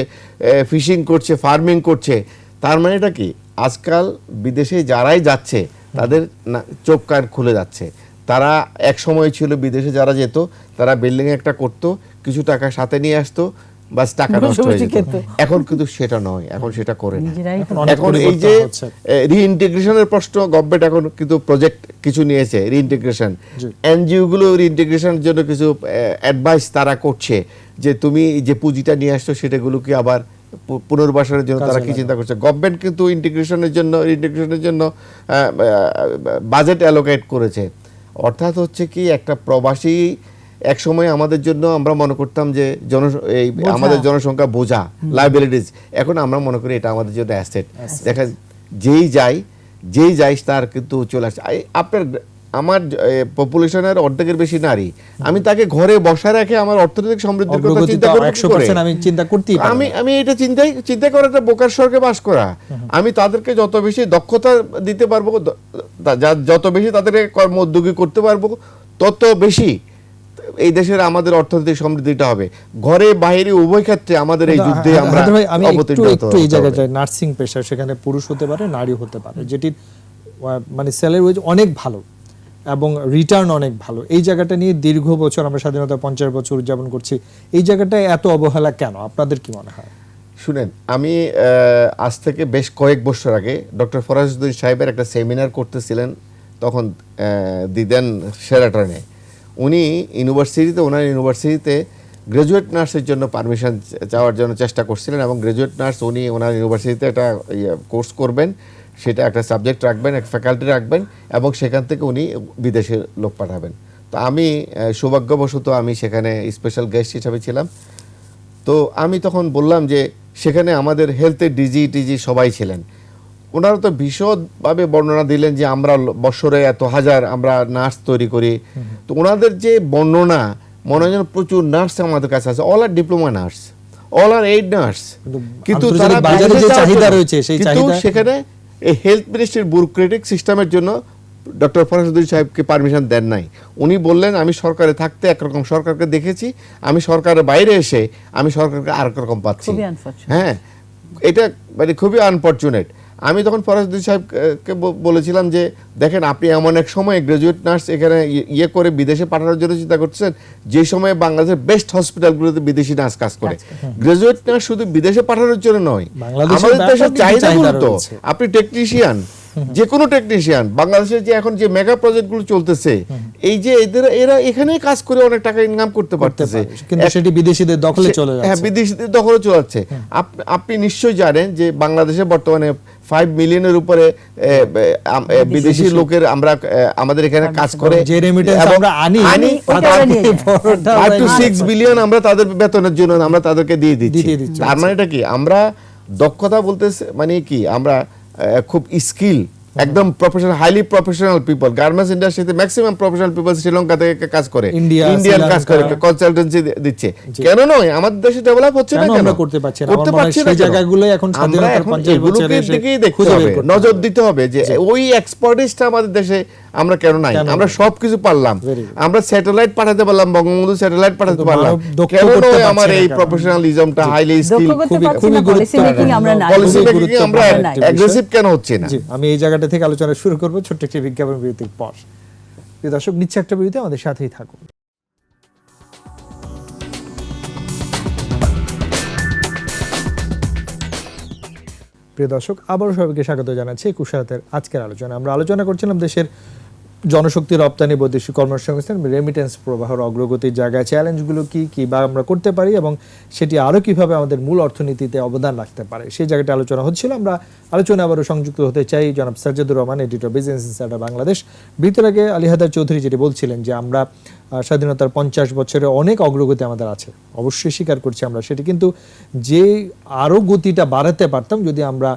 ফিশিং করছে, ফার্মিং করছে। তার মানে এটা কি, আজকাল বিদেশে যারাই যাচ্ছে তাদের চোখ কান খুলে যাচ্ছে। তারা এক সময় ছিল বিদেশে যারা যেত তারা বিল্ডিং একটা করতো, কিছু টাকা সাথে নিয়ে আসতো, বাস টাকা নষ্ট হয়ে যেত। এখন কিন্তু সেটা নয়, এখন সেটা করে না। নিজেরাই তো অনেক এখন এই পরিবর্তন যে হচ্ছে। রিইন্টিগ্রেশনের প্রশ্ন, গভর্নমেন্ট এখন কিন্তু প্রজেক্ট কিছু নিয়েছে রিইন্টিগ্রেশন, জি। এনজিও গুলো রিইন্টিগ্রেশনের জন্য কিছু অ্যাডভাইস তারা করছে যে তুমি যে পুঁজিটা নিয়ে আসছো সেটাগুলোকে আবার পুনর্বাসনের জন্য তারা কি চিন্তা করছে। গভর্নমেন্ট কিন্তু ইন্টিগ্রেশনের জন্য বাজেট অ্যালোকেট করেছে। অর্থাৎ হচ্ছে কি, একটা প্রবাসী এক সময় আমাদের জন্য আমরা মনে করতাম যে আমাদের জনসংখ্যা বোঝা, লাইবিলিটিস, এখন আমরা মনে করি এটা আমাদের জন্য অ্যাসেট। দেখা যেই যায় তার কিন্তু চলে আসছে। আমার পপুলেশনের অর্ধেকের বেশি নারী, আমি তাকে ঘরে বসা রেখে আমার অর্থনৈতিক সমৃদ্ধির কথা অগ্রগতি চিন্তা তো করব কি 100% করে? আমি চিন্তা করতেই পারি না। আমি এটা চিন্তা করা একটা বোকার স্বর্গে বাস করা। আমি তাদেরকে যত বেশি দক্ষতা দিতে পারবো, যত বেশি তাদেরকে কর্ম উদ্যোগী করতে পারবো, তত বেশি এই দেশের আমাদের অর্থনৈতিক সমৃদ্ধিটা হবে। ঘরে বাইরে উভয় ক্ষেত্রে আমাদের এই যুদ্ধে আমরা হায়দার ভাই, আমি অবতীর্ণ হতে একটু এই জায়গায় হবে। যাই। নার্সিং পেশা, সেখানে পুরুষ হতে পারে, নারী হতে পারে, যেটির মানে স্যালারি ওয়েজ অনেক ভালো এবং রিটার্ন অনেক ভালো। এই জায়গাটা নিয়ে দীর্ঘ বছর আমরা স্বাধীনতা 50 বছর উদযাপন করছি, এই জায়গাটায় এত অবহেলা কেন, আপনাদের কি মনে হয়? শুনেন, আমি আজ থেকে বেশ কয়েক বছর আগে ডক্টর ফরাজউদ্দিন সাহেবের একটা সেমিনার করতেছিলেন, তখন দিদেন শেরাটনে। উনি ওনার ইউনিভার্সিটিতে গ্রাজুয়েট নার্সের জন্য পারমিশন চাওয়ার জন্য চেষ্টা করছিলেন, এবং গ্রাজুয়েট নার্স উনি ওনার ইউনিভার্সিটিতে একটা কোর্স করবেন, সেটা একটা সাবজেক্ট রাখবেন, একটা ফ্যাকাল্টি রাখবেন, এবং সেখান থেকে উনি বিদেশে লোক পাঠাবেন। তো আমি সৌভাগ্যবশত আমি সেখানে স্পেশাল গেস্ট হিসাবে ছিলাম। তো আমি তখন বললাম যে সেখানে আমাদের হেলথের ডিজি সবাই ছিলেন। ওনারা তো বিশদভাবে বর্ণনা দিলেন যে আমরা বছরে এত হাজার আমরা নার্স তৈরি করি। তো ওনাদের যে বর্ণনা, মনে হয় যেন প্রচুর নার্স আমাদের কাছে আছে, অল আর ডিপ্লোমা নার্স, অল আর এইড নার্স, কিন্তু তারা বাজারে যে চাহিদা রয়েছে সেই কিন্তু চাহিদা সেখানে এই হেলথ মিনিস্ট্রির ব্যুরোক্রেটিক সিস্টেমের জন্য ডক্টর ফরাজউদ্দিন সাহেবকে পারমিশন দেন নাই। উনি বললেন আমি সরকারে থাকতে একরকম সরকারকে দেখেছি, আমি সরকারের বাইরে এসে আমি সরকারকে আরেক রকম পাচ্ছি। খুবই unfortunate। হ্যাঁ, এটা মানে খুবই আনফরচুনেট। আমি তখন ফরাজউদ্দিন সাহেবকে বলেছিলাম যে দেখেন, আপনি এমন এক সময় গ্রাজুয়েট নার্স এখানে ইয়ে করে বিদেশে পাঠানোর জন্য চিন্তা করছেন, যে সময় বাংলাদেশের বেস্ট হসপিটালগুলোতে বিদেশি নার্স কাজ করে। গ্রাজুয়েট নার্স শুধু বিদেশে পাঠানোর জন্য নয়, বাংলাদেশের আমাদের দেশের ব্যাপক চাহিদা চাহিদা তো। রয়েছে। আপনি টেকনিশিয়ান, যে কোনো টেকনিশিয়ান, বাংলাদেশের যে এখন যে মেগা প্রজেক্টগুলো চলতেছে, এই যে এরা এখানেই কাজ করে অনেক টাকা ইনকাম করতে পারতেছে, কিন্তু সেটি বিদেশিদের দখলে চলে হ্যাঁ, যাচ্ছে। বিদেশিদের দখলে চলে যাচ্ছে। আপনি নিশ্চয়ই জানেন যে বাংলাদেশে বর্তমানে 5 মিলিয়নের উপরে বিদেশি লোকের আমরা আমাদের এখানে কাজ করে, যে রেমিটেন্স এবং আমরা আনি ওইটা ওরা নিয়ে যায়। 5 to 6 বিলিয়ন আমরা তাদের বেতনের জন্য আমরা তাদেরকে দিয়ে দিচ্ছি। দিচ্ছি। তার মানে এটা কি, আমরা দক্ষতা বলতে মানে কি, আমরা খুব স্কিল, একদম professional, highly professional people. Garments ইন্ডাস্ট্রিতে ম্যাক্সিমাম প্রফেশনাল পিপল শ্রীলঙ্কা থেকে কাজ করে, ইন্ডিয়ান কাজ করে, কনসালটেন্সি দিচ্ছে। কেন নয়, আমাদের দেশে ডেভেলপ হচ্ছে না, কেন কেন আমরা করতে পারছি না? করতে আমার মনে হয় পারছি সেই না, জায়গাগুলোই এখন স্বাধীনতার 50 বছরে এসে দিকেই দেখতে খুঁজে বের হবে, করতে নজর দিতে হবে যে ওই এক্সপার্টিসটা আমাদের দেশে আমরা কেন নাই। আমরা সবকিছু পারলাম, Very good. আমরা স্যাটেলাইট পাঠাতে পারলাম, বঙ্গবন্ধু স্যাটেলাইট পাঠাতে কিন্তু পারলাম, মানব দক্ষ কেন করতে নয় পারছি আমার না এই কেন? প্রফেশনালিজমটা, হাইলি স্কিল, দক্ষ করতে খুবই পারছি না, পলিসি গুরুত্বপূর্ণ। মেকিং আমরা নাই। পলিসি খুবই মেকিং আমরা গুরুত্বপূর্ণ একটি বিষয়। অ্যাগ্রেসিভ কেন হচ্ছে না? জি, আমি এই জায়গাটা থেকে আলোচনা শুরু করব ছোট্ট একটি বিজ্ঞাপন বিরতির পর। প্রিয় দর্শক, নিচ্ছে একটা বিরতি, আমাদের সাথেই থাকুন। প্রিয় দর্শক, আবারও সবাইকে স্বাগত জানাচ্ছি কুশারাতের আজকের আলোচনা। আমরা আলোচনা করছিলাম দেশের জনশক্তি রপ্তানি, বৈদেশিক কর্মসংস্থান, রেমিটেন্স প্রবাহের অগ্রগতির জায়গায় চ্যালেঞ্জগুলো কি কি বা আমরা করতে পারি এবং সেটি আরও কিভাবে আমাদের মূল অর্থনীতিতে অবদান রাখতে পারে সেই জায়গাটা আলোচনা হচ্ছিল। আমরা আলোচনা আবারও সংযুক্ত হতে চাই জনাব Sajjadur Rahman, editor business insider Bangladesh. বিরতির আগে আলী হায়দার চৌধুরী যেটি বলছিলেন যে আমরা স্বাধীনতার 50 বছরে অনেক অগ্রগতি আমাদের আছে, অবশ্যই স্বীকার করছি আমরা সেটি, কিন্তু যে আরও গতিটা বাড়াতে পারতাম যদি আমরা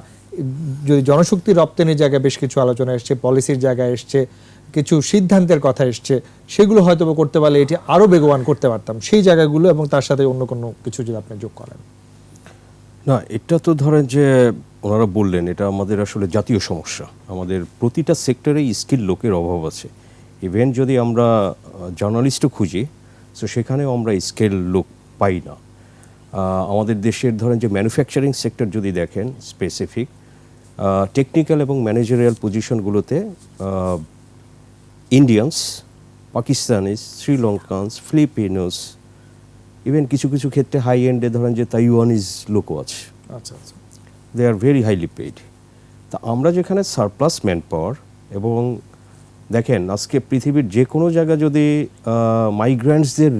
জনশক্তি রপ্তানির জায়গায় বেশ কিছু আলোচনা এসছে, পলিসির জায়গায় এসছে, কিছু সিদ্ধান্তের কথা এসছে, সেগুলো হয়তো করতে পারলে এটি আরও বেগবান করতে পারতাম, সেই জায়গাগুলো এবং তার সাথে অন্য কোনো কিছু যদি আপনি যোগ করেন। না, এটা তো ধরেন যে ওনারা বললেন এটা আমাদের আসলে জাতীয় সমস্যা, আমাদের প্রতিটা সেক্টরেই স্কিল লোকের অভাব আছে। ইভেন যদি আমরা জার্নালিস্টও খুঁজি তো সেখানেও আমরা স্কিল লোক পাই না। আমাদের দেশের ধরেন যে ম্যানুফ্যাকচারিং সেক্টর যদি দেখেন স্পেসিফিক, টেকনিক্যাল এবং ম্যানেজারিয়াল পজিশনগুলোতে ইন্ডিয়ানস, পাকিস্তানিজ, শ্রীলঙ্কানস, ফিলিপিনোস, ইভেন কিছু কিছু ক্ষেত্রে হাই এন্ডে ধরেন যে তাইওয়ানিজ লোকও আছে। আচ্ছা আচ্ছা, দে আর ভেরি হাইলি পেইড। তা আমরা যেখানে সারপ্লাস ম্যান পাওয়ার, এবং দেখেন আজকে পৃথিবীর যে কোনো জায়গা যদি মাইগ্রেন্টসদের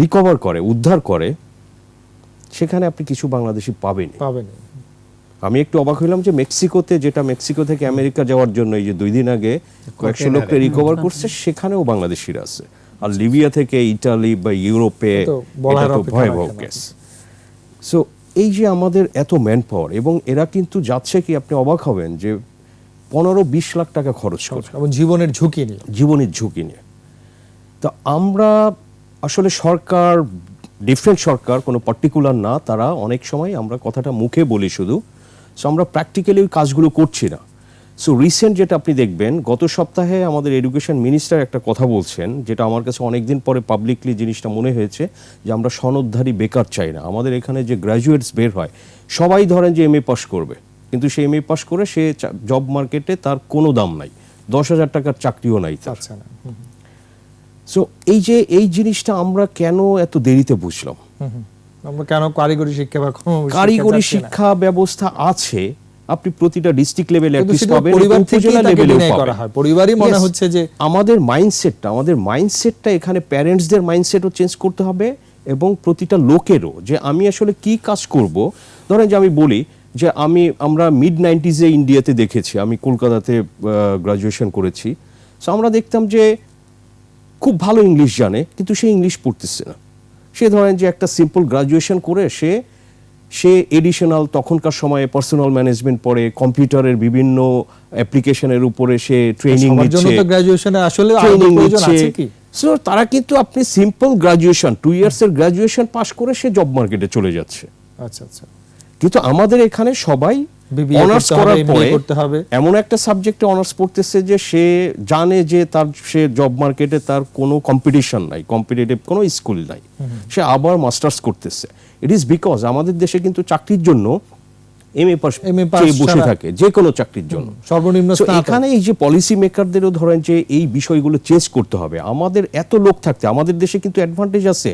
রিকভার করে, উদ্ধার করে, সেখানে আপনি কিছু বাংলাদেশি পাবেন। আমি একটু অবাক হইলাম যে মেক্সিকোতে, যেটা মেক্সিকো থেকে আমেরিকা যাওয়ার জন্য এই যে 2 দিন আগে কয়েকশো লোককে রিকভার করছে, সেখানেও বাংলাদেশিরা আছে। আর লিবিয়া থেকে ইটালি বা ইউরোপে ভয়াবহ কেস। সো এই যে আমাদের এত ম্যান পাওয়ার, এবং এরা কিন্তু যাচ্ছে কি আপনি অবাক হবেন যে 15-20 লাখ টাকা খরচ করে, এবং জীবনের ঝুঁকি নিয়ে। তো আমরা আসলে সরকার, ডিফারেন্ট সরকার, কোনো পার্টিকুলার না, তারা অনেক সময় আমরা কথাটা মুখে বলি শুধু, সো আমরা প্র্যাকটিক্যালি ওই কাজগুলো করছি না। সো রিসেন্ট যেটা আপনি দেখবেন, গত সপ্তাহে আমাদের এডুকেশন মিনিস্টার একটা কথা বলছেন, যেটা আমার কাছে অনেকদিন পরে পাবলিকলি জিনিসটা মনে হয়েছে, যে আমরা সনদধারী বেকার চাই না। আমাদের এখানে যে গ্র্যাজুয়েটস বের হয় সবাই ধরেন যে MA পাস করবে, কিন্তু সে MA পাস করে সে জব মার্কেটে তার কোনো দাম নাই, 10,000 টাকার চাকরিও নাই তার। সো এই জিনিসটা আমরা কেন এত দেরিতে বুঝলাম? আমরা কেন কারিগরি শিক্ষা ব্যবস্থা আছে, আপনি প্রতিটা ডিস্ট্রিক্ট লেভেলে পাবেন, উপজেলা লেভেলেও পাবেন। পরিবারই মনে হচ্ছে যে আমাদের মাইন্ডসেটটা এখানে প্যারেন্টসদের মাইন্ডসেটও চেঞ্জ করতে হবে, এবং প্রতিটা লোকেরও, যে আমি আসলে কি কাজ করব। ধরেন যে আমি বলি যে আমরা মিড-90s ইন্ডিয়াতে দেখেছি, আমি কলকাতাতে গ্রাজুয়েশন করেছি, সো আমরা দেখতাম যে খুব ভালো ইংলিশ জানে, কিন্তু সে ইংলিশ পড়তেছে না। সে ধরেন যে একটা সিম্পল গ্রাজুয়েশন করে সে এডিশনাল, তখনকার সময়ে পার্সোনাল ম্যানেজমেন্ট পড়ে, কম্পিউটারের বিভিন্ন অ্যাপ্লিকেশনের উপরে সে ট্রেনিং নিচ্ছে। সো তারা কিন্তু আপনি সিম্পল গ্রাজুয়েশন, 2 ইয়ার্সের গ্রাজুয়েশন পাস করে সে জব মার্কেটে চলে যাচ্ছে। আচ্ছা আচ্ছা, কিন্তু আমাদের এখানে সবাই অনার্স করার পরে এমন একটা সাবজেক্টে অনার্স পড়তেছে যে সে জানে যে সে জব মার্কেটে তার কোনো কম্পিটিশন নাই, কম্পিটিটিভ কোনো স্কুল নাই, সে আবার মাস্টার্স করতেছে। ইট ইজ বিকজ আমাদের দেশে কিন্তু চাকরির জন্য MA পাস বসে থাকে, যে কোনো চাকরির জন্য সর্বনিম্ন। এখানে এই যে পলিসি মেকারদেরও ধরেন যে এই বিষয়গুলো চেঞ্জ করতে হবে। আমাদের এত লোক থাকতে আমাদের দেশে কিন্তু অ্যাডভান্টেজ আছে,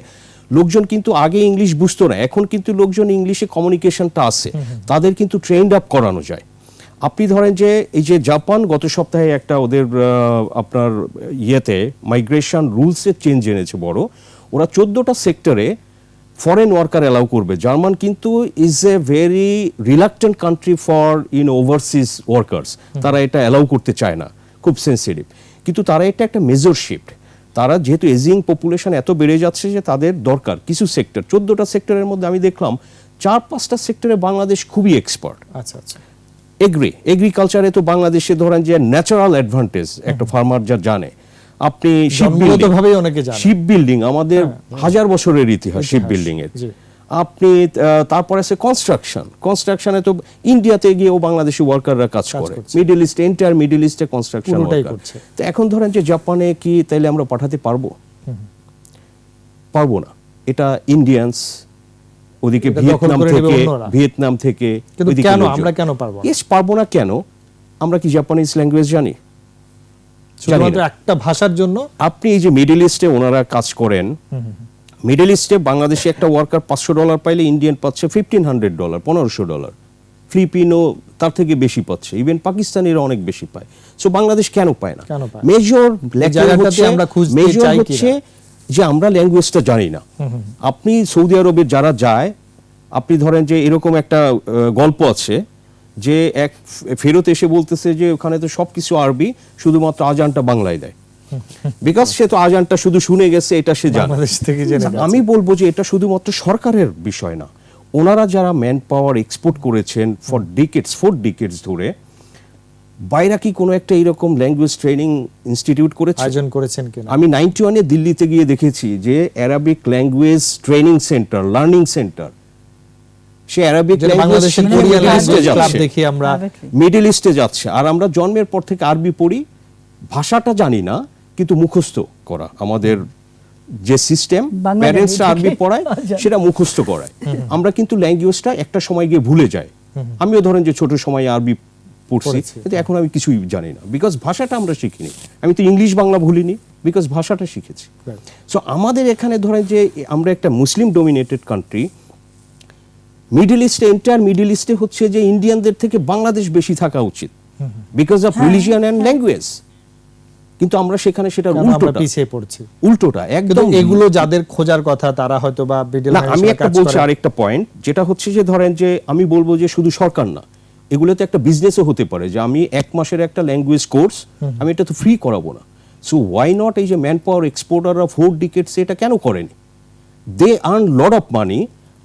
লোকজন কিন্তু আগে ইংলিশ বুঝতো না, এখন কিন্তু লোকজন ইংলিশে কমিউনিকেশনটা আছে, তাদের কিন্তু ট্রেন্ড আপ করানো যায়। আপনি ধরেন যে এই যে জাপান গত সপ্তাহে একটা ওদের আপনার মাইগ্রেশন রুলসের চেঞ্জ এনেছে বড়, ওরা 14টা সেক্টরে ফরেন ওয়ার্কার অ্যালাউ করবে। জার্মান কিন্তু is a very reluctant country for overseas workers, তারা এটা অ্যালাউ করতে চায় না, খুব সেন্সিটিভ, কিন্তু তারা এটা একটা মেজর শিফট। তারা যেহেতু এজিং পপুলেশন এত বেড়ে যাচ্ছে যে তাদের দরকার কিছু সেক্টর, 14টা সেক্টরের মধ্যে আমি দেখলাম 4-5টা সেক্টরে বাংলাদেশ খুবই এক্সপার্ট। আচ্ছা আচ্ছা, এগ্রিকালচারে তো বাংলাদেশে ধরেন যে ন্যাচারাল অ্যাডভান্টেজ একটা ফার্মার যা জানে। আপনি শিপ বিল্ডিং আমাদের 1000 বছরের ইতিহাস শিপ বিল্ডিং এর। আপনি তারপরে আছে কনস্ট্রাকশনে তো ইন্ডিয়াতে গিয়েও বাংলাদেশি ওয়ার্কাররা কাজ করে, মিডল ইস্ট, এন্টায়ার মিডল ইস্টে কনস্ট্রাকশন ওয়ার্কার। তো এখন ধরেন যে জাপানে কি তাইলে আমরা পাঠাতে পারবো না? এটা ইন্ডিয়ান্স, ওদিকে ভিয়েতনাম থেকে পারবো না কেন? আমরা কি জাপানিজ ল্যাঙ্গুয়েজ জানি? একটা ভাষার জন্য আপনি এই যে মিডল ইস্টে ওনারা কাজ করেন, মিডল ইস্টে বাংলাদেশে একটা ওয়ার্কার $500 পাইলে ইন্ডিয়ান পাচ্ছে $1,500, $1,500। ফিলিপিনো তার থেকে বেশি পাচ্ছে, ইভেন পাকিস্তানিরা অনেক বেশি পায়। সো বাংলাদেশ কেন পায় না? কেন পায় না? মেজর জায়গাটাতে আমরা খুঁজতে চাই হচ্ছে কিনা? যে আমরা ল্যাঙ্গুয়েজটা জানি না। আপনি সৌদি আরবের যারা যায়, আপনি ধরেন যে এরকম একটা গল্প আছে যে এক ফেরত এসে বলতেছে যে ওখানে তো সবকিছু আরবি, শুধুমাত্র আজানটা বাংলায় দেয়, বিকজ সে তো আজানটা শুধু শুনে গেছে, এটা সে জানে। বাংলাদেশ থেকে জেনে গেছে। আমি বলবো যে এটা শুধুমাত্র সরকারের বিষয় না, ওনারা যারা ম্যান পাওয়ার এক্সপোর্ট করেছেন ফর ডিকেডস 4 ডিকেডস ধরে, বাইরে কি কোনো একটা এরকম ল্যাঙ্গুয়েজ ট্রেনিং ইনস্টিটিউট করেছে? আয়োজন করেছেন কিনা? আমি 91-এ দিল্লিতে গিয়ে দেখেছি যে Arabic language training centre, learning centre, সে অ্যারাবিক যেটা ল্যাঙ্গুয়েজ বাংলাদেশের শিখে কোরিয়ান মিডল ইস্টে ল্যাঙ্গুয়েজ ক্লাব যাচ্ছে, দেখি আমরা, মিডল ইস্টে যাচ্ছে। আর আমরা জন্মের পর থেকে আরবি পড়ি, ভাষাটা জানি না, কিন্তু মুখস্থ করা আমাদের যে সিস্টেম, বাংলা প্যারেন্টসরা আরবি ল্যাঙ্গুয়েজ পড়ায় আচ্ছা। সেটা মুখস্থ করায়। আমরা কিন্তু ল্যাঙ্গুয়েজটা একটা সময় গিয়ে ভুলে যাই। আমিও ধরেন যে ছোট সময় আরবি পড়ছি, পড়েছি। কিন্তু এখন আমি কিছুই জানি না, বিকজ ভাষাটা আমরা শিখিনি। আমি তো ইংলিশ বাংলা ভুলিনি, বিকজ ভাষাটা শিখেছি। Right. সো আমাদের এখানে ধরেন যে আমরা একটা মুসলিম ডোমিনেটেড কান্ট্রি, মিডল ইস্টে, এন্টায়ার মিডল ইস্টে হচ্ছে যে ইন্ডিয়ানদের থেকে বাংলাদেশ বেশি থাকা উচিত, because of religion and language. কিন্তু আমরা সেখানে সেটা কেন আমরা উল্টোটা, পিছিয়ে পড়ছি? উল্টোটা কিন্তু একদম। এগুলো যাদের খোঁজার কথা তারা হয়তো বা মিডল না, আমি একটা বলছি আরেকটা পয়েন্ট, যেটা হচ্ছে যে ধরেন যে আমি বলবো যে শুধু সরকার না, এগুলোতে একটা বিজনেসও হতে পারে যে আমি 1 মাসের একটা ল্যাঙ্গুয়েজ কোর্স আমি এটা তো ফ্রি করাবো না। সো ওয়াই নট এই যে ম্যান পাওয়ার এক্সপোর্টাররা 4 ডিকেডস এটা কেন করেনি? They earn lot of money.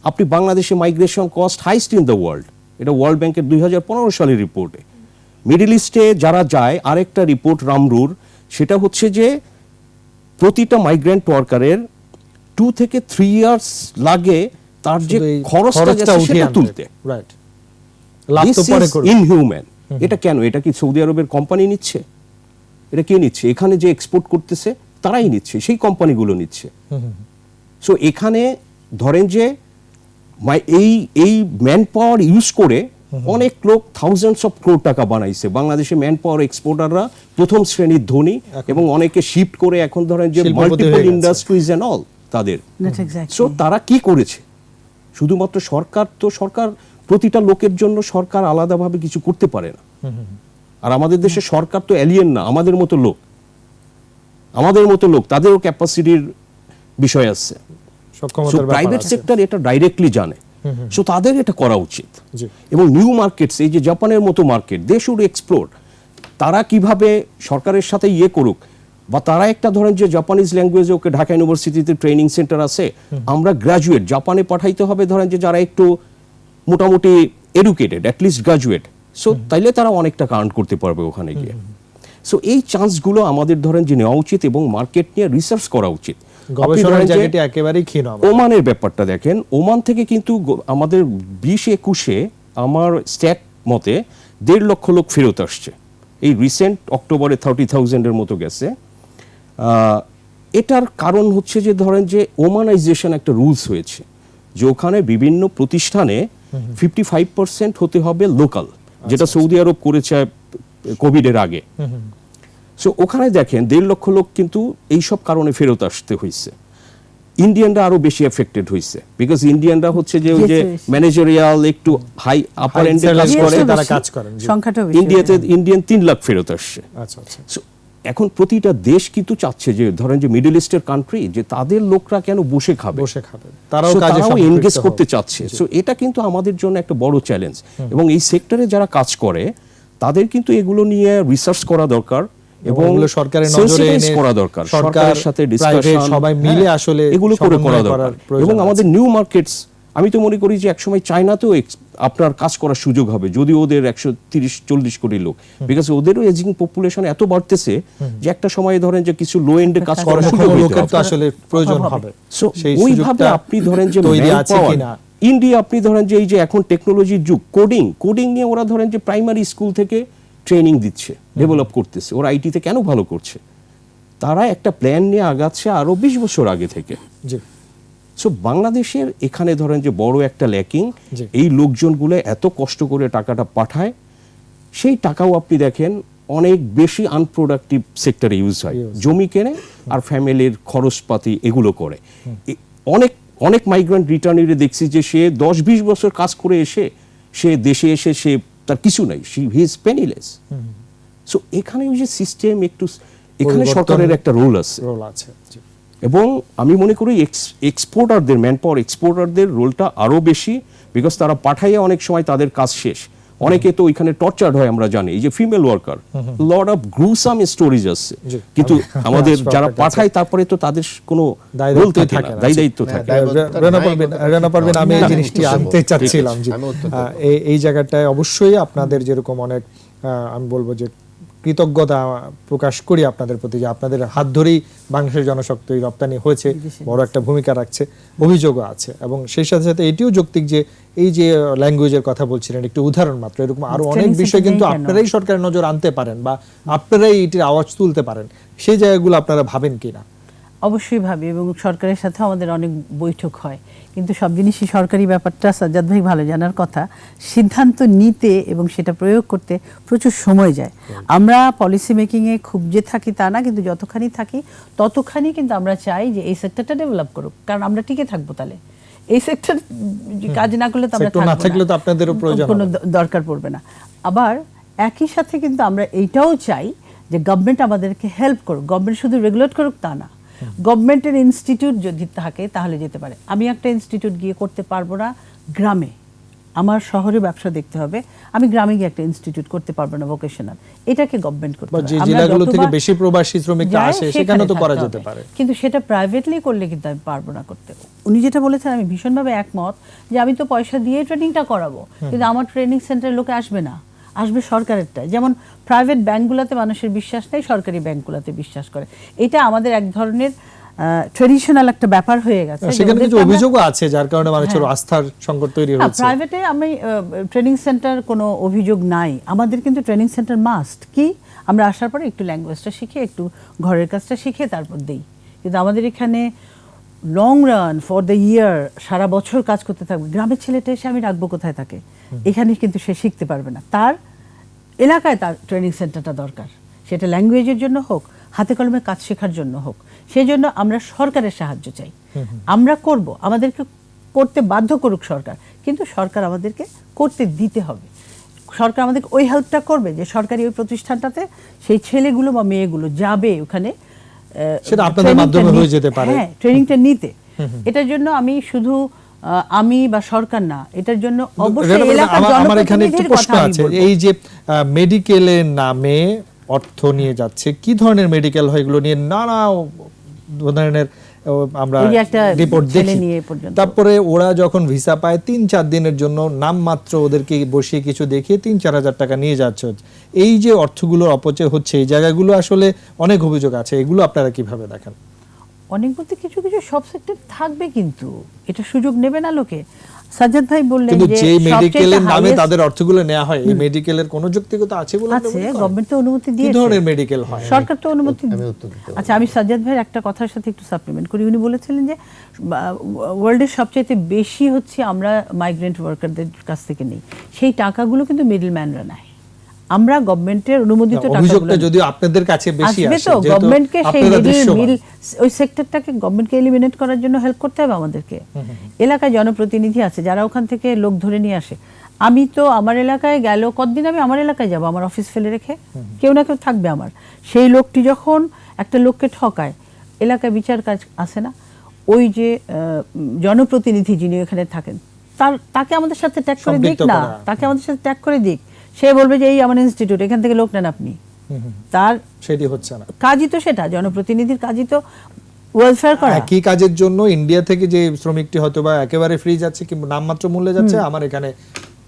আপনি বাংলাদেশে migration cost highest in the world, এটা ওয়ার্ল্ড ব্যাংকের 2015 সালের রিপোর্টে। মিডল ইস্টে যারা যায়, আরেকটা রিপোর্ট রামরুর, সেটা হচ্ছে যে প্রতিটা মাইগ্রেন্ট ওয়ার্কারের 2 থেকে 3 ইয়ার্স লাগে তার যে খরচটা গেছে সেটা তুলতে। রাইট, লাভ তো This পরে is করবে। inhuman. এটা কেন? এটা কি সৌদি আরবের কোম্পানি নিচ্ছে? এটা কে নিচ্ছে? এখানে যে এক্সপোর্ট করতেছে তারাই নিচ্ছে, সেই কোম্পানিগুলো নিচ্ছে। সো এখানে ধরেন যে এই ম্যান পাওয়ার ইউজ করে অনেক লোক থাউজেন্ডস অফ ক্রোড় টাকা বানাইছে। বাংলাদেশে ম্যান পাওয়ার এক্সপোর্টাররা প্রথম শ্রেণীর ধনী, এবং অনেকে শিফট করে এখন ধরেন যে শিল্পপতি মাল্টিপল হয়ে গেছে। ইন্ডাস্ট্রিজ এন্ড অল তাদের। Not exactly. সো তারা কি করেছে? শুধুমাত্র সরকার তো সরকার প্রতিটা লোকের জন্য সরকার আলাদাভাবে কিছু করতে পারে না। আর আমাদের দেশে সরকার তো এলিয়েন না, আমাদের মতো লোক, তাদেরও ক্যাপাসিটির বিষয় আছে। সো সক্ষমতার ব্যাপার প্রাইভেট আছে। সেক্টর এটা ডাইরেক্টলি জানে, সো তাদের এটা করা উচিত। জি। এবং নিউ মার্কেটস, এই যে জাপানের মতো মার্কেট, দে শুড এক্সপ্লোর। তারা কিভাবে সরকারের সাথে ইয়ে করুক, বা তারা একটা ধরেন যে জাপানিজ ল্যাঙ্গুয়েজে ওকে ঢাকা ইউনিভার্সিটিতে ট্রেনিং সেন্টার আছে, আমরা গ্রাজুয়েট জাপানে পাঠাইতে হবে, ধরেন যে যারা একটু মোটামুটি এডুকেটেড, অ্যাটলিস্ট গ্রাজুয়েট। সো তাইলে তারা অনেক টাকা আর্ন করতে পারবে ওখানে গিয়ে। সো এই চান্সগুলো আমাদের ধরেন যে নেওয়া উচিত, এবং মার্কেট নিয়ে রিসার্চ করা উচিত। আপনি গবেষণার ধরেন যে জায়গাটি একেবারেই ক্ষীণ আমাদের। ওমানের ব্যাপারটা দেখেন, ওমান থেকে কিন্তু আমাদের 20-21-এ আমার স্ট্যাট মতে 1.5 লক্ষ লোক ফেরত আসছে। এই রিসেন্ট অক্টোবরে 30,000-এর মতো গেছে। এটার কারণ হচ্ছে যে ধরেন যে ওমানাইজেশন একটা রুলস হয়েছে, যে ওখানে বিভিন্ন প্রতিষ্ঠানে 55% হতে হবে লোকাল, যেটা সৌদি আরব করেছে কোভিডের আগে। সো ওখানে দেখেন 1.5 লক্ষ লোক কিন্তু এইসব কারণে ফেরত আসতে হয়েছে। ইন্ডিয়ানরা আরো বেশি এফেক্টেড হয়েছে, বিকজ ইন্ডিয়ানরা হচ্ছে যে ওই যে ম্যানেজারিয়াল একটু হাই আপার এন্ডে কাজ salary করে, তারা কাজ করেন, জি। সংখ্যাটা বেশি। ইন্ডিয়ান 3 লাখ ফেরত আসছে। আচ্ছা আচ্ছা। So, এখন প্রতিটা দেশ কিন্তু চাচ্ছে যে ধরেন যে মিডল ইস্টের কান্ট্রি, যে তাদের লোকরা কেন বসে খাবে, বসে খাবে, তারাও So, কাজে তারাও সম্পৃক্ত এনগেজ হোক। করতে চাচ্ছে। সো এটা কিন্তু আমাদের জন্য একটা বড় চ্যালেঞ্জ, এবং এই সেক্টরে যারা কাজ করে তাদের কিন্তু এগুলো নিয়ে রিসার্চ করা দরকার, এবং এগুলো সরকারের নজরে sensitize এনে করা দরকার, সরকার, সরকারের সাথে private ডিসকাশন সবাই মিলে আসলে এগুলো করে করা সমন্বয় দরকার। করার প্রয়োজন এবং আছে। আমাদের নিউ মার্কেটস, আমি তো মনে করি যে একসময় চায়নাতেও আপনার কাজ করার সুযোগ হবে, যদি ওদের 130-40 কোটি লোক, বিকজ ওদেরও এজিং পপুলেশন এত বাড়তেছে যে একটা সময় ধরেন যে কিছু লো এন্ডে কাজ করার সুযোগ কর্মক্ষম দিতে লোকের তো হবে। আসলে প্রয়োজন হবে। সো সেই ওইভাবে সুযোগটা আপনি ধরেন যে তৈরি man আছে power, কিনা। ইন্ডিয়া আপনি ধরেন যে এই যে এখন টেকনোলজির যুগ, কোডিং নিয়ে ওরা ধরেন যে প্রাইমারি স্কুল থেকে ট্রেনিং দিচ্ছে, ডেভেলপ করতেছে। ওরা আইটিতে কেন ভালো করছে? তারা একটা প্ল্যান নিয়ে আগাচ্ছে আরো 20 বছর আগে থেকে। জি। সো বাংলাদেশের এখানে ধরেন যে বড় একটা ল্যাকিং, জি। এই লোকজনগুলো এত কষ্ট করে টাকাটা পাঠায়, সেই টাকাও আপনি দেখেন অনেক বেশি আনপ্রোডাক্টিভ সেক্টরে ইউজ হয়, জমি কেনে আর ফ্যামিলির খরচপাতি এগুলো করে। অনেক মাইগ্রেন্ট রিটার্নিরে দেখছি যে সে 10-20 বছর কাজ করে এসে সে দেশে এসে সে তার কিছু নাই, হি ইজ পেনিলেস। সো এখানে ওই যে সিস্টেম একটু, এখানে পরিবর্তন- সরকারের একটা রোল আছে। রোল আছে জি। এবং আমি মনে করি এক্সপোর্টারদের, ম্যান পাওয়ার এক্সপোর্টারদের রোলটা আরো বেশি, বিকজ তারা পাঠাইয়া অনেক সময় তাদের কাজ শেষ। অনেকে তো ওইখানে টর্চার্ড হয়, আমরা জানি, এই যে female worker, lot of gruesome stories আছে, জি। কিন্তু আমাদের আসবে যারা আপনার কাছে। পাঠায় তারপরে তো তাদের কোনো দায় রোল দায়িত্বই থাকে থাকে না, না। দায় দায়িত্ব হ্যাঁ, থাকে। দায়বদ্ধতা রেনা নাই, পারবেন, কথাটা রেনা ঠিক পারবেন, নয়। আমি এই না, জিনিসটি ঠিক আনতে আছে। চাচ্ছিলাম জি। আমি উত্তর দেব। এই জায়গাটায় অবশ্যই আপনাদের যেরকম অনেক আমি বলবো যে কৃতজ্ঞতা প্রকাশ করি আপনাদের প্রতি, যে আপনাদের হাত ধরেই বাংলাদেশের জনশক্তি রপ্তানি হয়েছে, বড় একটা ভূমিকা রাখছে, অভিযোগও আছে। এবং সেই সাথে সাথে এটিও যৌক্তিক যে এই যে ল্যাঙ্গুয়েজের কথা বলছিলেন, একটু উদাহরণ মাত্র, এরকম আরো অনেক Training বিষয় center কিন্তু নেই কেন? আপনারাই সরকারের নজর আনতে পারেন বা আপনারাই এটির আওয়াজ তুলতে পারেন, সেই জায়গাগুলো আপনারা ভাবেন কিনা? অবশ্যই ভাবি, এবং সরকারের সাথে আমাদের অনেক বৈঠক হয়, কিন্তু সব জিনিসই সরকারি ব্যাপারটা সাজ্জাদ ভাই ভালো জানার কথা, সিদ্ধান্ত নিতে এবং সেটা প্রয়োগ করতে প্রচুর সময় যায়। আমরা পলিসি মেকিংয়ে খুব যে থাকি তা না, কিন্তু যতখানি থাকি ততখানি কিন্তু আমরা চাই যে এই সেক্টরটা ডেভেলপ করুক, কারণ আমরা টিকে থাকবো। তাহলে এই সেক্টর কাজ না করলে তো আমরা Sector না থাকবো থাকলে তো আপনাদেরও প্রয়োজন কোনো হবে। দরকার পড়বে না। আবার একই সাথে কিন্তু আমরা এইটাও চাই যে গভর্নমেন্ট আমাদেরকে হেল্প করুক। গভর্নমেন্ট শুধু রেগুলেট করুক তা না, গভর্নমেন্টের ইনস্টিটিউট যদি থাকে তাহলে যেতে পারে। আমি একটা ইনস্টিটিউট গিয়ে করতে পারবো না গ্রামে, আমার শহরে ব্যবসা দেখতে হবে, আমি গ্রামে গিয়ে একটা ইনস্টিটিউট করতে পারবো না ভোকেশনাল, এটাকে গভর্নমেন্ট করতে বা হবে। যে আমরা জেলাগুলো থেকে যতবার বেশি প্রবাসী শ্রমিকরা যায় আসে সেখানে সেখানে তো করা থাকতে যেতে হবে। পারে। কিন্তু সেটা প্রাইভেটলি করলে কিন্তু আমি পারবো না করতে। উনি যেটা বলেছেন আমি ভীষণভাবে একমত, যে আমি তো পয়সা দিয়ে ট্রেনিংটা করাবো, কিন্তু আমার ট্রেনিং সেন্টারের লোকে আসবে না, আসবে সরকারেরটা। যেমন প্রাইভেট ব্যাংকগুলোতে মানুষের বিশ্বাস নেই, সরকারি ব্যাংকগুলোতে বিশ্বাস করে। এটা আমাদের এক ধরনের ট্রেডিশনাল একটা ব্যাপার হয়ে গেছে। যে সেখানে কিছু ওদেরকে আমরা- অভিযোগও আছে যার কারণে মানুষের আস্থার সংকট তৈরি না, হচ্ছে। প্রাইভেটে আমি ট্রেনিং সেন্টার কোনো অভিযোগ নাই। আমাদের কিন্তু ট্রেনিং সেন্টার মাস্ট। কি, আমরা আসার পরে একটু ল্যাঙ্গুয়েজটা শিখে, একটু ঘরের কাজটা শিখে তারপর দেই। কিন্তু আমাদের এখানে long run for the year, সারা বছর কাজ করতে থাকবে। গ্রামের ছেলেটা এসে আমি রাখবো কোথায় তাকে? এখানে কিন্তু সে শিখতে পারবে না। তার এলাকায় তার ট্রেনিং সেন্টারটা দরকার, সেটা ল্যাঙ্গুয়েজের জন্য হোক, হাতে কলমে কাজ শেখার জন্য হোক। সেই জন্য আমরা সরকারের সাহায্য চাই। আমরা করব, আমাদেরকে করতে বাধ্য করুক সরকার, কিন্তু সরকার আমাদেরকে করতে দিতে হবে। সরকার আমাদেরকে ওই হেল্পটা করবে যে সরকারি ওই প্রতিষ্ঠানটাতে সেই ছেলেগুলো বা মেয়েগুলো যাবে ওখানে, সেটা আপনাদের ট্রেনিংটা মাধ্যমে হয়ে নিতে। যেতে পারে। হ্যাঁ, ট্রেনিংটা নিতে। এটার জন্য আমি শুধু আমি বা সরকার না, এটার জন্য অবশ্যই রেনা, এলাকার আমার এখানে একটু জনপ্রতিনিধির প্রশ্ন কথা আমি আছে। বলবো। এই যে মেডিকেলের নামে অর্থ নিয়ে যাচ্ছে, কি ধরনের মেডিকেল হয় এগুলো নিয়ে নানা ধরনের আমরা ওই যে একটা রিপোর্ট ছেলে দেখি। নিয়ে পর্যন্ত। তারপরে ওরা যখন ভিসা পায় ৩-৪ দিনের জন্য নামমাত্র ওদেরকে বসিয়ে কিছু দেখিয়ে ৩-৪ হাজার টাকা নিয়ে যাচ্ছে। এই যে অর্থগুলোর অপচয় হচ্ছে, এই জায়গাগুলো আসলে অনেক অভিযোগ আছে, এগুলো আপনারা কিভাবে দেখেন? অনেক বলতে কিছু কিছু সব সেক্টর থাকবে, কিন্তু এটা সুযোগ নেবে না লোকে। সাজ্জাদ ভাই বললেন কিন্তু যে যে মেডিকেলের নামে highest তাদের অর্থগুলো নেওয়া হয়, এই মেডিকেলের কোনো যৌক্তিকতা আছে বলে আপনি আছে, মনে করেন? গভর্নমেন্ট তো অনুমতি কি দিয়েছে। ধরনের মেডিকেল হয়? সরকার তো অনুমতি আমি উত্তর দিতে পারবো। আচ্ছা, আমি সাজ্জাদ ভাইয়ের একটা কথার সাথে একটু সাপ্লিমেন্ট করি। উনি বলেছিলেন যে ওয়ার্ল্ডের সবচাইতে বেশি হচ্ছে আমরা মাইগ্রেন্ট ওয়ার্কারদের কাছ থেকে নেই, সেই টাকাগুলো কিন্তু মিডল ম্যানরা নেয়। আমরা গভর্নমেন্টের অনুমোদিত অভিযোগটা টাকাগুলো যদিও আপনাদের কাছে বেশি আসবে আসে, তো, যেহেতু গভর্নমেন্টকে সেই আপনারা দৃশ্যমান। মিল ওই সেক্টরটাকে গভর্নমেন্টকে এলিমিনেট করার জন্য হেল্প করতে হবে আমাদেরকে। এলাকায় জনপ্রতিনিধি আছে যারা ওখান থেকে লোক ধরে নিয়ে আসে। আমি তো আমার এলাকায় গেল কতদিন, আমি আমার এলাকায় যাব, আমার অফিস ফেলে রেখে কেউ না কেউ থাকবে আমার। সেই লোকটি যখন একটা লোককে ঠকায়, এলাকায় বিচার কাজ আসে না, ওই যে জনপ্রতিনিধি যিনি এখানে থাকেন তাকে আমাদের সাথে ট্যাগ করে দিক সম্পৃক্ত না, করা। তাকে আমাদের সাথে ট্যাগ করে দিক। সে বলবে যে এই আমার ইনস্টিটিউট, এখান থেকে লোক নেন আপনি। তার সেটি হচ্ছে না। কাজই তো সেটা, জনপ্রতিনিধির কাজই তো ওয়েলফেয়ার করা। একই কাজের জন্য ইন্ডিয়া থেকে যে শ্রমিকটি হয়তো বা একেবারে ফ্রি যাচ্ছে কিংবা নামমাত্র মূল্যে যাচ্ছে, আমার এখানে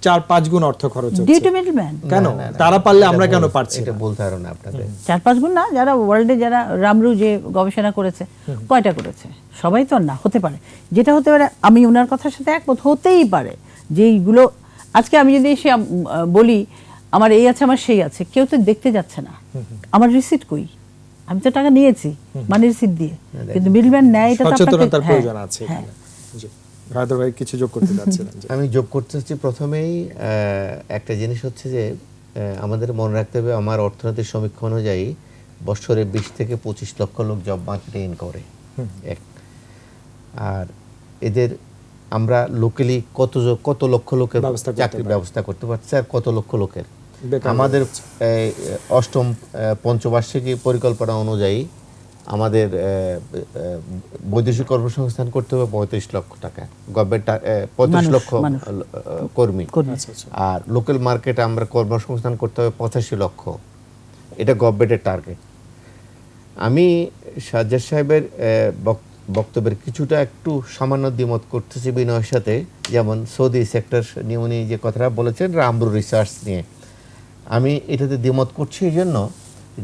4-5 গুণ অর্থ খরচ ডিউ হচ্ছে। To middleman. কেন না, না, না, তারা পারলে এটা আমরা কেন ভুল। পারছি এটা না? বলতে পারো না আপনাদের। 4-5 গুণ না, যারা ওয়ার্ল্ডে যারা রামরু যে গবেষণা করেছে, কয়টা করেছে? সবাই তো না হতে পারে। যেটা হতে পারে, আমি ওনার কথার সাথে একমত, হতেই পারে যেইগুলো আজকে আমি যদি এসে বলি আমার এই আছে আমার সেই আছে, কেউ তো দেখতে যাচ্ছে না আমার রিসিট কই, আমি তো টাকা নিয়েছি মানে রিসিট দিয়ে, কিন্তু মিডলম্যান নেয়, এটা তো সচেতনতার আপনাকে- প্রয়োজন হ্যাঁ, আছে হ্যাঁ। এখানে। জি, ভাইদর ভাই কিছু যোগ করতে যাচ্ছিলেন যে। আমি যোগ করতে চাচ্ছি প্রথমেই একটা জিনিস হচ্ছে যে আমাদের মনে রাখতে হবে, আমার অর্থনৈতিক সমীক্ষা অনুযায়ী বছরে 20 থেকে 25 লক্ষ লোক জব মার্কেটে ইন করে। এক, আর এদের আমরা লোকালি কত লক্ষ লোকের ব্যবস্থা করতে চাকরির পারি। ব্যবস্থা করতে পারছি আর কত লক্ষ লোকের বেকার আমাদের অষ্টম পঞ্চবার্ষিকী পরিকল্পনা অনুযায়ী আমাদের বৈদেশিক কর্মসংস্থান করতে হবে 35 লক্ষ টাকা, গভর্নমেন্ট 35 লক্ষ কর্মী, আচ্ছা, আচ্ছা। আর লোকাল মার্কেটে আমরা কর্মসংস্থান করতে হবে 85 লক্ষ। এটা গভর্নমেন্টের টার্গেট। আমি সাজ্জাদ সাহেবের বক্তব্যের কিছুটা একটু সামান্য দ্বিমত করতেছি বিনয়ের সাথে। যেমন সৌদি সেক্টর নিয়ে উনি যে কথাটা বলেছেন রামব্রু রিসার্চ নিয়ে, আমি এটাতে দ্বিমত করছি এই জন্য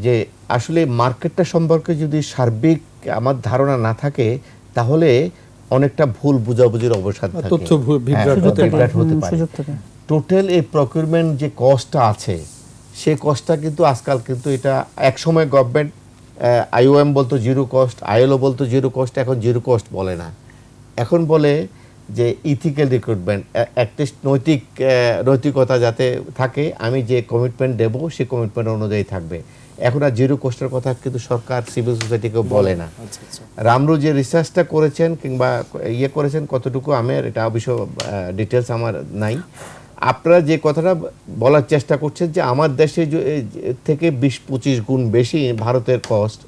যে আসলে মার্কেটটা সম্পর্কে যদি সার্বিক আমার ধারণা না থাকে তাহলে অনেকটা ভুল বুঝাবুঝির অবসাদ থাকে, তথ্য বিভ্রাট হ্যাঁ, হতে বিভ্রাট হতে পারে। সুযোগ থাকে। টোটাল এই প্রকিউরমেন্ট যে কস্টটা আছে সেই কস্টটা কিন্তু আজকাল কিন্তু এটা একসময় গভর্নমেন্ট IOM বলতো জিরো কস্ট, ILO বলতো জিরো কস্ট, এখন জিরো কস্ট বলে না, এখন বলে যে ইথিক্যাল রিক্রুটমেন্ট, অ্যাটলিস্ট নৈতিকতা যাতে থাকে, আমি যে কমিটমেন্ট দেব সেই কমিটমেন্ট অনুযায়ী থাকবে। এখন আর জিরো কস্টের কথা কিন্তু সরকার সিভিল সোসাইটিকেও বলে না। আচ্ছা, আচ্ছা। রামরু যে রিসার্চটা করেছেন কিংবা করেছেন কতটুকু আমার এটা অবশ্য ডিটেলস আমার নাই। আপনারা যে কথাটা বলার চেষ্টা করছেন যে আমার দেশে থেকে 20-25 গুণ বেশি ভারতের কস্ট,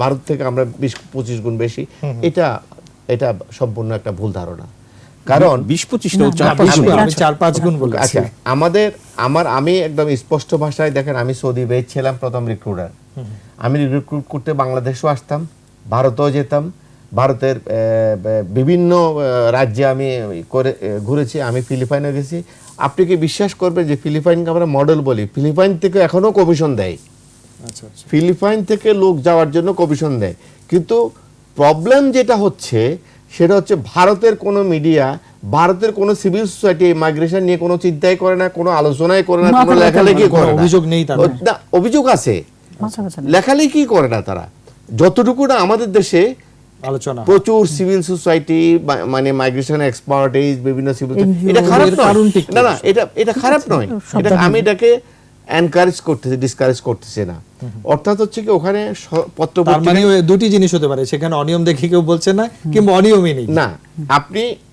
ভারত থেকে আমরা 20-25 গুণ বেশি, এটা সম্পূর্ণ একটা ভুল ধারণা। কারণ 20-25 না, 4-5 গুণ। আমি 4-5 গুণ বলেছি। আচ্ছা, আমি একদম স্পষ্ট ভাষায় দেখেন, আমি সৌদি বেজ ছিলাম প্রথম রিক্রুটার। আমি রিক্রুট করতে বাংলাদেশও আসতাম, ভারতেও যেতাম, ভারতের বিভিন্ন রাজ্যে আমি ঘুরেছি, আমি ফিলিপাইনে গেছি। আপনি কি বিশ্বাস করবেন যে ফিলিপাইনকে আমরা মডেল বলি, ফিলিপাইন থেকে এখনো কমিশন দেয়, আচ্ছা, আচ্ছা। ফিলিপাইন থেকে লোক যাওয়ার জন্য কমিশন দেয়। কিন্তু প্রবলেম যেটা হচ্ছে সেটা হচ্ছে ভারতের কোনো মিডিয়া, ভারতের কোনো সিভিল সোসাইটি মাইগ্রেশন নিয়ে কোনো চিন্তাই করে না, কোনো আলোচনাই করে না, কোনো লেখালেখি করে না। অভিযোগ নেই তাদের। না, অভিযোগ আছে, মাথা ব্যথা নেই। লেখালেখি করে না তারা। যতটুকু না আমাদের দেশে আলোচনা হয়। প্রচুর সিভিল সোসাইটি মানে মাইগ্রেশন এক্সপার্টিজ, বিভিন্ন সিভিল, NGO, এটা খারাপ এর নয়, কারণ ঠিক না এটা খারাপ নয়, এটা আমি এটাকে এনকারেজ করতেছি, ডিসকারেজ করতেছি না। অর্থাৎ হচ্ছে কি ওখানে পত্র তার মানে ওই দুটি জিনিস হতে পারে, সেখানে অনিয়ম দেখে কেউ বলছে না, কিংবা অনিয়মই নেই। না,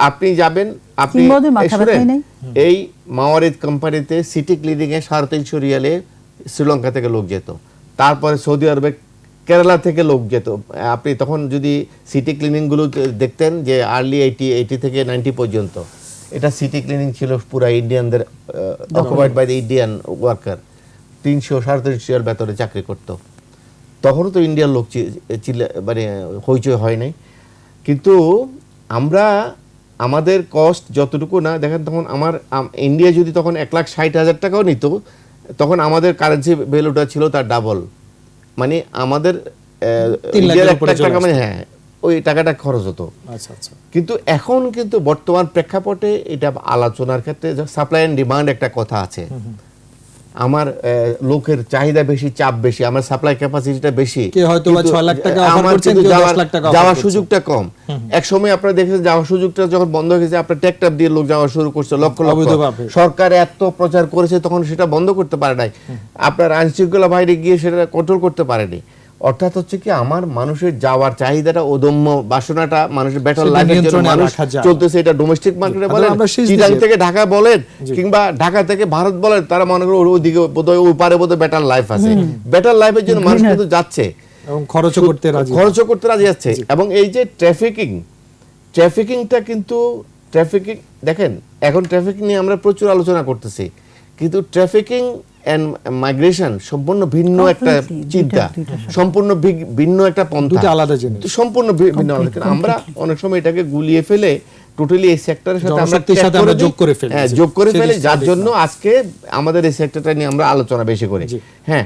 আপনি যাবেন, আপনি কিংবা ওদের মাথা ব্যথাই শুনেন, নেই। এই মাওয়ারিদ কোম্পানিতে সিটি ক্লিনিং এ 350 রিয়ালে শ্রীলঙ্কা থেকে লোক যেত, তারপরে সৌদি আরবে কেরালা থেকে লোক যেত। আপনি তখন যদি সিটি ক্লিনিং গুলো দেখতেন যে আর্লি 80 থেকে 90 পর্যন্ত এটা সিটি ক্লিনিং ছিল, পুরা ইন্ডিয়ানদের occupied by the Indian worker, 300-350 riyal বেতনে চাকরি করত। তখনও তো ইন্ডিয়ার লোক মানে হইচই হয় নাই। কিন্তু আমরা আমাদের কস্ট যতটুকু না দেখেন, তখন ইন্ডিয়া যদি তখন 1,60,000 টাকাও নিত, তখন আমাদের কারেন্সি ভ্যালুটা ছিল তার ডাবল, মানে আমাদের 3 লাখের ইন্ডিয়ার উপরে 1 টাকা মানে হ্যাঁ ওই টাকাটা খরচ হতো। আচ্ছা, আচ্ছা। কিন্তু এখন কিন্তু বর্তমান প্রেক্ষাপটে এটা আলোচনার ক্ষেত্রে সাপ্লাই অ্যান্ড ডিমান্ড একটা কথা আছে। আমার লোকের চাহিদা বেশি, চাপ বেশি, আমার সাপ্লাই ক্যাপাসিটিটা বেশি, কে হয়তো বা 6 লাখ টাকা অফার আমার করছেন, কিন্তু কেউ 10 লাখ টাকা অফার যাওয়ার করছেন। সুযোগটা কম। এক সময় আপনারা দেখেছেন যাওয়ার সুযোগটা যখন বন্ধ হয়ে গেছে, আপনার ট্যাক্টার দিয়ে লোক যাওয়া শুরু করছে লক্ষ লক্ষ। অবৈধভাবে। সরকার এত প্রচার করেছে তখন সেটা বন্ধ করতে পারে নাই, আপনার আইনশৃঙ্খলা বাহিনী গিয়ে সেটা কন্ট্রোল করতে পারেনি। অর্থাৎ হচ্ছে কি আমার মানুষের যাওয়ার চাহিদাটা, অদম্য বাসনাটা, মানুষের বেটার সেটা লাইফের জন্য নিয়ন্ত্রণে মানুষ রাখা যায়। চলতেছে, এটা ডোমেস্টিক মার্কেটে আচ্ছা, বলেন, আমরা শেষ চিটাং দিকে- থেকে ঢাকা বলেন, কিংবা ঢাকা থেকে ভারত বলেন, তারা মনে করে ওইদিকে বোধহয় ওই পারে বোধহয় বেটার লাইফ আছে। বেটার লাইফের জন্য মানুষ কিন্তু যাচ্ছে, এবং খরচও করতে রাজি। খরচও করতে রাজি যাচ্ছে। এবং এই যে ট্রাফিকিংটা কিন্তু দেখেন, এখন ট্রাফিকিং নিয়ে আমরা প্রচুর আলোচনা করতেছি, কিন্তু ট্রাফিকিং এন্ড মাইগ্রেশন সম্পূর্ণ ভিন্ন একটা Completely, চিন্তা, দুইটা সম্পূর্ণ ভিন্ন একটা পন্থা, দুটো আলাদা জিনিস। সম্পূর্ণ ভিন্ন আলাদা। কিন্তু আমরা অনেক সময় এটাকে গুলিয়ে ফেলে টোটালি এই সেক্টরের সাথে আমরা জনশক্তির ত্যাগ সাথে করে আমরা দিই। যোগ করে ফেলি। হ্যাঁ, যোগ করে সেই ফেলে, জিনিসটা যার ঠিক জন্য না। আজকে আমাদের এই সেক্টরটা নিয়ে আমরা আলোচনা বেশি করি। জি। হ্যাঁ,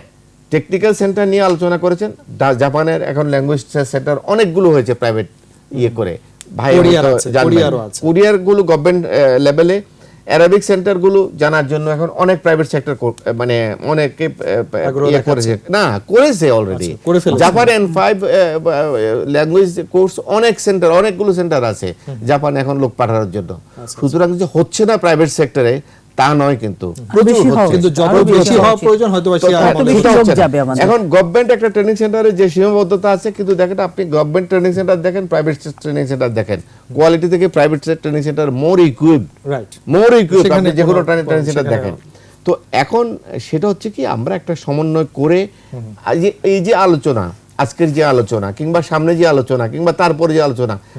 টেকনিক্যাল সেন্টার নিয়ে আলোচনা করেছেন, জাপানের এখন ল্যাঙ্গুয়েজ সেন্টার অনেকগুলো হয়েছে প্রাইভেট করে, ভাই কোরিয়ার আছে, কোরিয়ারও আছে। কোরিয়ার গুলো গভর্নমেন্ট লেভেলে, অ্যারাবিক সেন্টার গুলো জানার জন্য এখন অনেক প্রাইভেট সেক্টর মানে অনেকে আগ্রহ করেছে, না করেছে অলরেডি। আচ্ছা, করে ফেলেছে। জাপান এন্ড 5 ল্যাঙ্গুয়েজ কোর্স অনেকগুলো সেন্টার আছে জাপান এখন লোক পাঠানোর জন্য। সুতরাং যে হচ্ছে না প্রাইভেট সেক্টরে, তা নয় কিন্তু বেশি হওয়া কিন্তু উচিত, যত আরো বেশি বেশি হওয়া হওয়া প্রয়োজন হয়তো বা সে তো আর এত মনে বেশি হয় না। সেটা হচ্ছে লোক না। যাবে আমাদের। এখন গভর্নমেন্ট একটা ট্রেনিং সেন্টারে যে সীমাবদ্ধতা আছে, কিন্তু দেখেন আপনি গভর্নমেন্ট ট্রেনিং সেন্টার দেখেন, প্রাইভেট ট্রেনিং সেন্টার দেখেন, কোয়ালিটি থেকে প্রাইভেট ট্রেনিং সেন্টার মোর ইকুইপড, রাইট মোর ইকুইপড সেখানে আপনি যে কোনো কোনো- ট্রেনিং সেন্টার সেখানে- দেখেন। তো এখন সেটা হচ্ছে কি, আমরা একটা সমন্বয় করে এই যে আলোচনা, আজকের যে আলোচনা কিংবা সামনে যে আলোচনা কিংবা তারপরে যে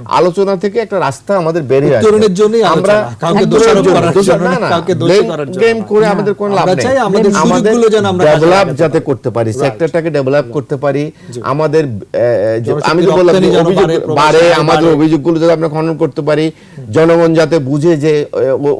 আলোচনা থেকে একটা রাস্তা আমাদের বেরিয়ে আসে। উত্তরণের জন্যই আমরা আলোচনা, কাউকে উত্তরণের দোষারোপ জন্য- করার দোষার- জন্য না, না, না, কাউকে দোষী করার জন্য ব্লেম না। করে আমাদের কোনো লাভ আমরা নেই। চাই আমাদের সুযোগগুলো যেন আমরা কাজে ডেভেলপ লাগাতে যাতে পারি। করতে পারি, Right. সেক্টরটাকে ডেভেলপ করতে পারি, আমাদের জনশক্তি আমি তো বললাম রপ্তানি যেন অভিযোগ বাড়ে, প্রবাসী বাড়ে, আয় আমাদের বাড়ে। অভিযোগগুলো যাতে আমরা খনন করতে পারি, জনগণ যাতে বুঝে যে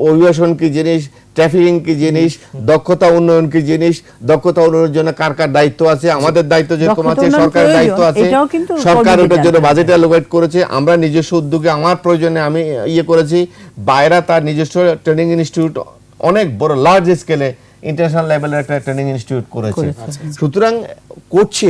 অভিবাসন কি জিনিস, ট্রাফিকিং কি জিনিস, দক্ষতা উন্নয়ন কি জিনিস, দক্ষতা উন্নয়নের জন্য কার কার দায়িত্ব আছে, আমাদের দায়িত্ব যেরকম দক্ষতা আছে, উন্নয়ন সরকারের প্রয়োজন, দায়িত্ব আছে, এটাও কিন্তু সরকার কর্মীদের ওটার জন্য জানতে হবে। বাজেট অ্যালোকেট করেছে, আমরা নিজস্ব উদ্যোগে আমার প্রয়োজনে আমি করেছি, বাইরা তার নিজস্ব ট্রেনিং ইনস্টিটিউট অনেক বড় লার্জ স্কেলে ইন্টারন্যাশনাল লেভেলের একটা ট্রেনিং ইনস্টিটিউট করেছে। সুতরাং হচ্ছে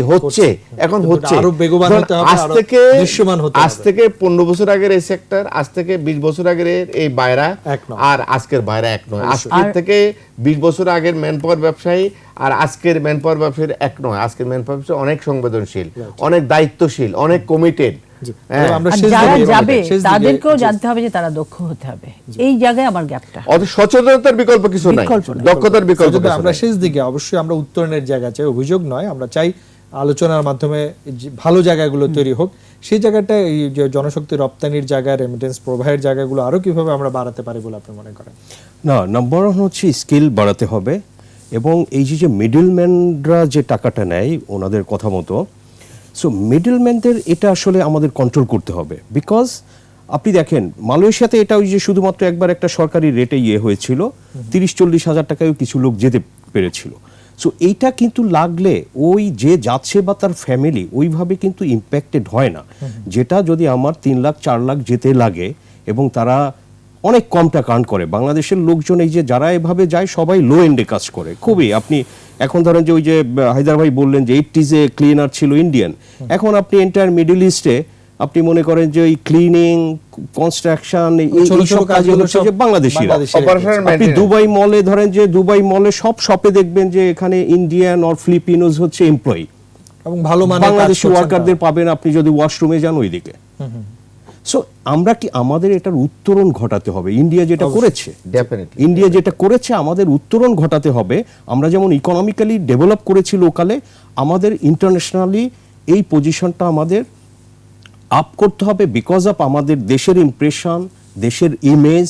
এখন কিন্তু হচ্ছে আরো বেগবান হতে হবে, আজ আরো থেকে দৃশ্যমান হতে আজ হবে। থেকে 15 বছর আগের এই সেক্টর, আজ থেকে 20 বছর আগের এই বাইরা এক নয়। আর আজকের বাইরা এক নয়। আজকের থেকে 20 বছর আগের ম্যানপাওয়ার ব্যবসায়ী আর আজকের ম্যানপাওয়ার ব্যবসায়ী এক নয়। আজকের ম্যানপাওয়ার ব্যবসায়ী অনেক সংবেদনশীল, অনেক দায়িত্বশীল, অনেক কমিটেড। জি। তবে আমরা আর শেষ যারা দিকে- যাবে শেষ দিকে- তাদেরকেও জি। জানতে হবে যে তারা দক্ষ হতে হবে, এই জায়গায় আমার গ্যাপটা। অত সচেতনতার বিকল্প কিছু নাই, বিকল্প নাই। দক্ষতার বিকল্প তবে কিছু আমরা নাই। শেষ দিকে অবশ্যই আমরা উত্তরণের জায়গা চাই, অভিযোগ নয়। আমরা চাই আলোচনার মাধ্যমে যে ভালো জায়গাগুলো তৈরি হোক, সেই জায়গাটা এই যে জনশক্তি রপ্তানির জায়গা, রেমিটেন্স প্রবাহের জায়গাগুলো আরো কিভাবে আমরা বাড়াতে পারি বলে আপনি মনে করেন? না, নাম্বার ওয়ান হচ্ছে স্কিল বাড়াতে হবে, এবং এই যে মিডলম্যানরা যে টাকাটা নেয় ওনাদের কথা মতো, সো মিডলম্যানদের এটা আসলে আমাদের কন্ট্রোল করতে হবে। বিকজ আপনি দেখেন মালয়েশিয়াতে এটা ওই যে শুধুমাত্র একবার একটা সরকারি রেটে হয়েছিল, 30-40 হাজার টাকায়ও কিছু লোক যেতে পেরেছিল। সো এইটা কিন্তু লাগলে ওই যে যাচ্ছে বা তার ফ্যামিলি ওইভাবে কিন্তু ইম্প্যাক্টেড হয় না, যেটা যদি আমার 3 লাখ 4 লাখ যেতে লাগে এবং তারা অনেক কম টাকা আর্ন করে। বাংলাদেশের লোকজন এই যে যারা এভাবে যায় সবাই লো এন্ডে কাজ করে খুবই। আপনি এখন ধরেন যে ওই যে হায়দার ভাই বললেন যে 80s-এ ক্লিনার ছিল ইন্ডিয়ান, এখন আপনি এন্টায়ার মিডল ইস্টে আপনি মনে করেন যে ওই ক্লিনিং, কনস্ট্রাকশন, এই ছোট ছোট সব কাজগুলো কাজগুলো হচ্ছে সব যে বাংলাদেশিরা। বাংলাদেশিরা Operational আপনি maintenance। দুবাই মলে ধরেন যে দুবাই মলে সব শপে দেখবেন যে এখানে ইন্ডিয়ান আর ফিলিপিনোস হচ্ছে এমপ্লয়ি, এবং ভালো মানের কাজ বাংলাদেশি করছেন ওয়ার্কারদের পাবেন আপনি যদি ওয়াশরুমে যান ওইদিকে। সো আমরা কি আমাদের এটার উত্তরণ ঘটাতে হবে, ইন্ডিয়া যেটা করেছে, Definitely. ইন্ডিয়া যেটা করেছে আমাদের উত্তরণ ঘটাতে হবে। আমরা যেমন ইকোনমিক্যালি ডেভেলপ করেছি লোকালে, আমাদের ইন্টারন্যাশনালি এই পজিশনটা আমাদের আপ করতে হবে, বিকজ অফ আমাদের দেশের ইমপ্রেশন, দেশের ইমেজ,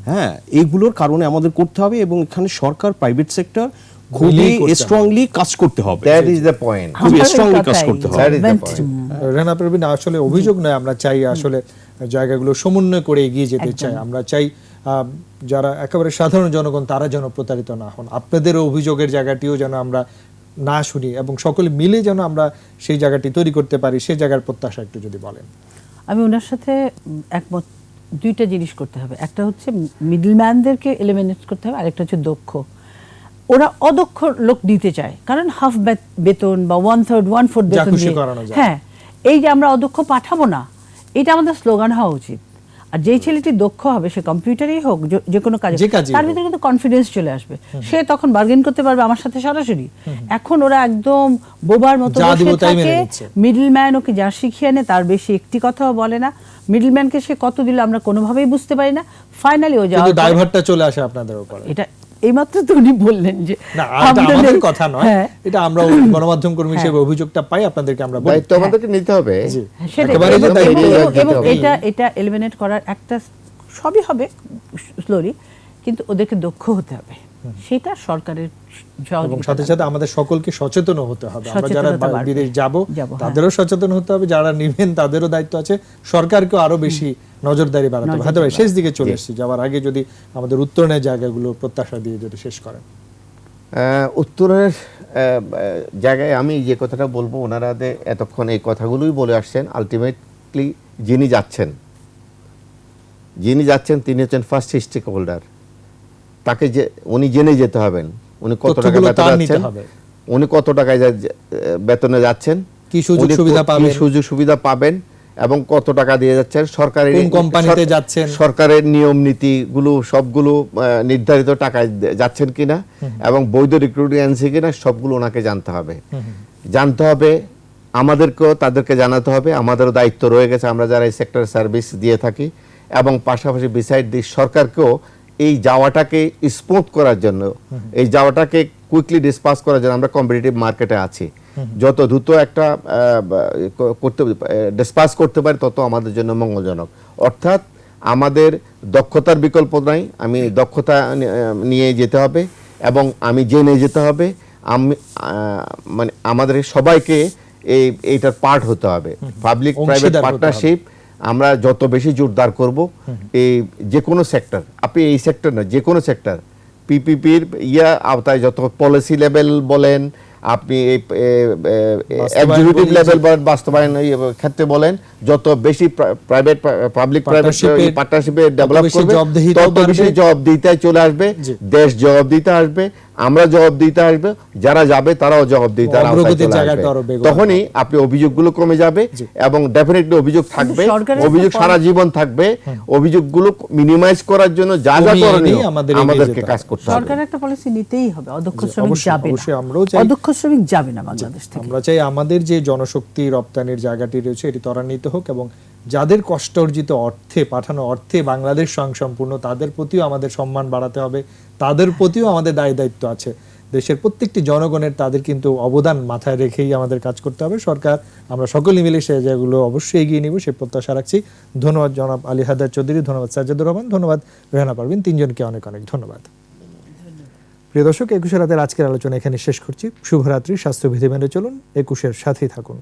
হ্যাঁ, এইগুলোর কারণে আমাদের করতে হবে। এবং এখানে সরকার, প্রাইভেট সেক্টর খুবই মিলিয়ে করতে হবে। স্ট্রংলি কাজ করতে হবে, That is the point. খুবই আমারও স্ট্রংলি কাজ কথাই, করতে হবে। That is the Government, point. রেনা প্রবীণ, আসলে অভিযোগ নয়, আমরা চাই আসলে জায়গাগুলো সমন্বয় করে এগিয়ে যেতে চাই। আমরা চাই যারা একেবারে সাধারণ জনগণ তারা যেন প্রতারিত না হন, আপনাদের অভিযোগের জায়গাটিও যেন আমরা না শুনি এবং সকলে মিলে যেন আমরা সেই জায়গাটি তৈরি করতে পারি, সেই জায়গার প্রত্যাশা একটু যদি বলেন। আমি ওনার সাথে একমত। দুইটা জিনিস করতে হবে, একটা হচ্ছে মিডলম্যানদেরকে এলিমিনেট করতে হবে, আরেকটা হচ্ছে দক্ষ। ওরা অদক্ষ লোক দিতে চায়, কারণ হাফ বেতন বা 1/3 1/4 যা বেতন খুশি দিয়ে, করানো যায়। হ্যাঁ, এই যে আমরা অদক্ষ পাঠাবো না, এটা আমাদের স্লোগান হওয়া উচিত। আর যেই ছেলেটি দক্ষ হবে, সে কম্পিউটারই হোক, যে কোনো কাজে, যে কাজেই তার হোক। ভিতরে কিন্তু কনফিডেন্স চলে আসবে, সে তখন বার্গেন করতে পারবে আমার সাথে সরাসরি। এখন ওরা একদম বোবার মতো যা দিব বসে তাই মেনে থাকে, নিচ্ছে। মিডলম্যান ওকে যা শিখিয়ে আনে তার বেশি একটি কথাও বলে না। মিডলম্যানকে সে কত দিল আমরা কোনোভাবেই বুঝতে পারি না। ফাইনালি ও কিন্তু যাওয়ার পরে- ড্রাইভারটা চলে আসে আপনাদের উপরে। এটা এইমাত্র তো উনি বললেন যে না, আর এটা আমরা আমাদের নেই- কথা নয়, হ্যাঁ, এটা আমরা গণমাধ্যম কর্মী হিসেবে অভিযোগটা পাই, আপনাদেরকে আমরা বলি। দায়িত্ব আমাদেরকে নিতে হবে। জি। সেটাই। একেবারে যে এবং- দায়িত্ব এবং- নিতে এবং হবে। এটা এলিমিনেট করার একটা সবই হবে স্লোলি, কিন্তু ওদেরকে দক্ষ হতে হবে, সেটা সরকারের এবং সহযোগিতা সাথে সাথে আমাদের সকলকে সচেতন হতে হবে। আমরা যারা সচেতনতা বাড়বে। বিদেশ যাব যাবো, হ্যাঁ। তাদেরও সচেতন হতে হবে, যারা নিবেন তাদেরও দায়িত্ব আছে, সরকারকেও আরো বেশি নজরদারি বাড়াতে হবে। হায়দার ভাই, শেষ দিকে চলে এসেছি, যাওয়ার আগে যদি আমাদের উত্তরণের জায়গাগুলো প্রত্যাশা দিয়ে যদি শেষ করেন। উত্তরের জায়গায় আমি যে কথাটা বলবো, ওনারা এতক্ষণ এই কথাগুলোই বলে আসছেন। আলটিমেটলি যিনি যাচ্ছেন তিনি হচ্ছেন ফার্স্ট স্টেক হোল্ডার। তাকে যে উনি জেনে যেতে হবেন উনি কত টাকা তথ্যগুলো বেতন তার নিতে যাচ্ছেন, হবে। উনি কত টাকায় বেতনে যাচ্ছেন, কি সুযোগ উনি সুবিধা কি পাবেন। সুযোগ সুবিধা পাবেন, এবং কত টাকা দিয়ে যাচ্ছেন, সরকারের কোন কোম্পানিতে যাচ্ছেন, সরকারের নিয়ম নীতিগুলো সবগুলো নির্ধারিত টাকায় যাচ্ছেন কিনা এবং বৈধ রিক্রুটিং এজেন্সি কিনা সবগুলো ওনাকে জানতে হবে। জানতে হবে, আমাদেরকেও তাদেরকে জানাতে হবে, আমাদেরও দায়িত্ব রয়ে গেছে আমরা যারা এই সেক্টরে সার্ভিস দিয়ে থাকি। এবং পাশাপাশি বিসাইড দিস সরকারকেও এই যাওয়াটাকে স্মুথ করার জন্য, এই যাওয়াটাকে কুইকলি ডিসপাস করার জন্য, আমরা কম্পিটিটিভ মার্কেটে আছি, যত দ্রুত একটা ডিসপাস করতে পারি তত আমাদের জন্য মঙ্গলজনক। অর্থাৎ আমাদের দক্ষতার বিকল্প নাই, আমি দক্ষতা নিয়ে যেতে হবে এবং আমি জেনে যেতে হবে, আমি মানে আমাদের সবাইকে এইটার পার্ট হতে হবে। পাবলিক প্রাইভেট পার্টনারশিপ আমরা যত বেশি জোরদার করব, এই যে কোনো সেক্টর, আপনি এই সেক্টর না যে কোনো সেক্টর পিপিপির আওতায় যত পলিসি লেভেল বলেন, আপনি এক্সিকিউটিভ লেভেল বলেন, বাস্তবায়ন ক্ষেত্রে বলেন, যত বেশি প্রাইভেট পাবলিক প্রাইভেট পার্টনারশিপে ডেভেলপ করবে তত বেশি জবাবদিহিতায় চলে আসবে, দেশ জবাবদিহিতা আসবে, আমরা জবাবদিহিতা আসবে, যারা যাবে তারাও জবাবদিহিতার আওতায় চলে আসবে। তখনই আপনি অভিযোগগুলো কমে যাবে এবং ডেফিনেটলি অভিযোগ থাকবে, অভিযোগ সারা জীবন থাকবে। অভিযোগগুলো মিনিমাইজ করার জন্য যা যা করণীয় আমাদেরকে কাজ করতে হবে। সরকার একটা পলিসি নিতেই হবে, অদক্ষ শ্রমিক যাবে না, আমরাও চাই অদক্ষ শ্রমিক যাবে না বাংলাদেশ থেকে। আমরা চাই আমাদের যে জনশক্তি রপ্তানির জায়গাটি রয়েছে এটি ত্বরান্বিত হোক এবং যাদের কষ্ট অর্জিত অর্থে পাঠানো অর্থে বাংলাদেশ স্বয়ংসম্পূর্ণ তাদের প্রতিও আমাদের সম্মান বাড়াতে হবে, তাদের প্রতিও আমাদের দায় দায়িত্ব আছে। দেশের প্রত্যেকটি জনগণের তাদের কিন্তু অবদান মাথায় রেখেই আমাদের কাজ করতে হবে। সরকার আমরা সকলে মিলে সে জায়গাগুলো অবশ্যই এগিয়ে নিব সে প্রত্যাশা রাখছি। ধন্যবাদ জনাব আলী হায়দার চৌধুরী, ধন্যবাদ সাজ্জাদুর রহমান, ধন্যবাদ রেহানা পারভিন, তিনজনকে অনেক অনেক ধন্যবাদ। প্রিয় দর্শক, 21 রাতের আজকের আলোচনা এখানে শেষ করছি। শুভরাত্রি, স্বাস্থ্যবিধি মেনে চলুন, 21-এর সাথেই থাকুন।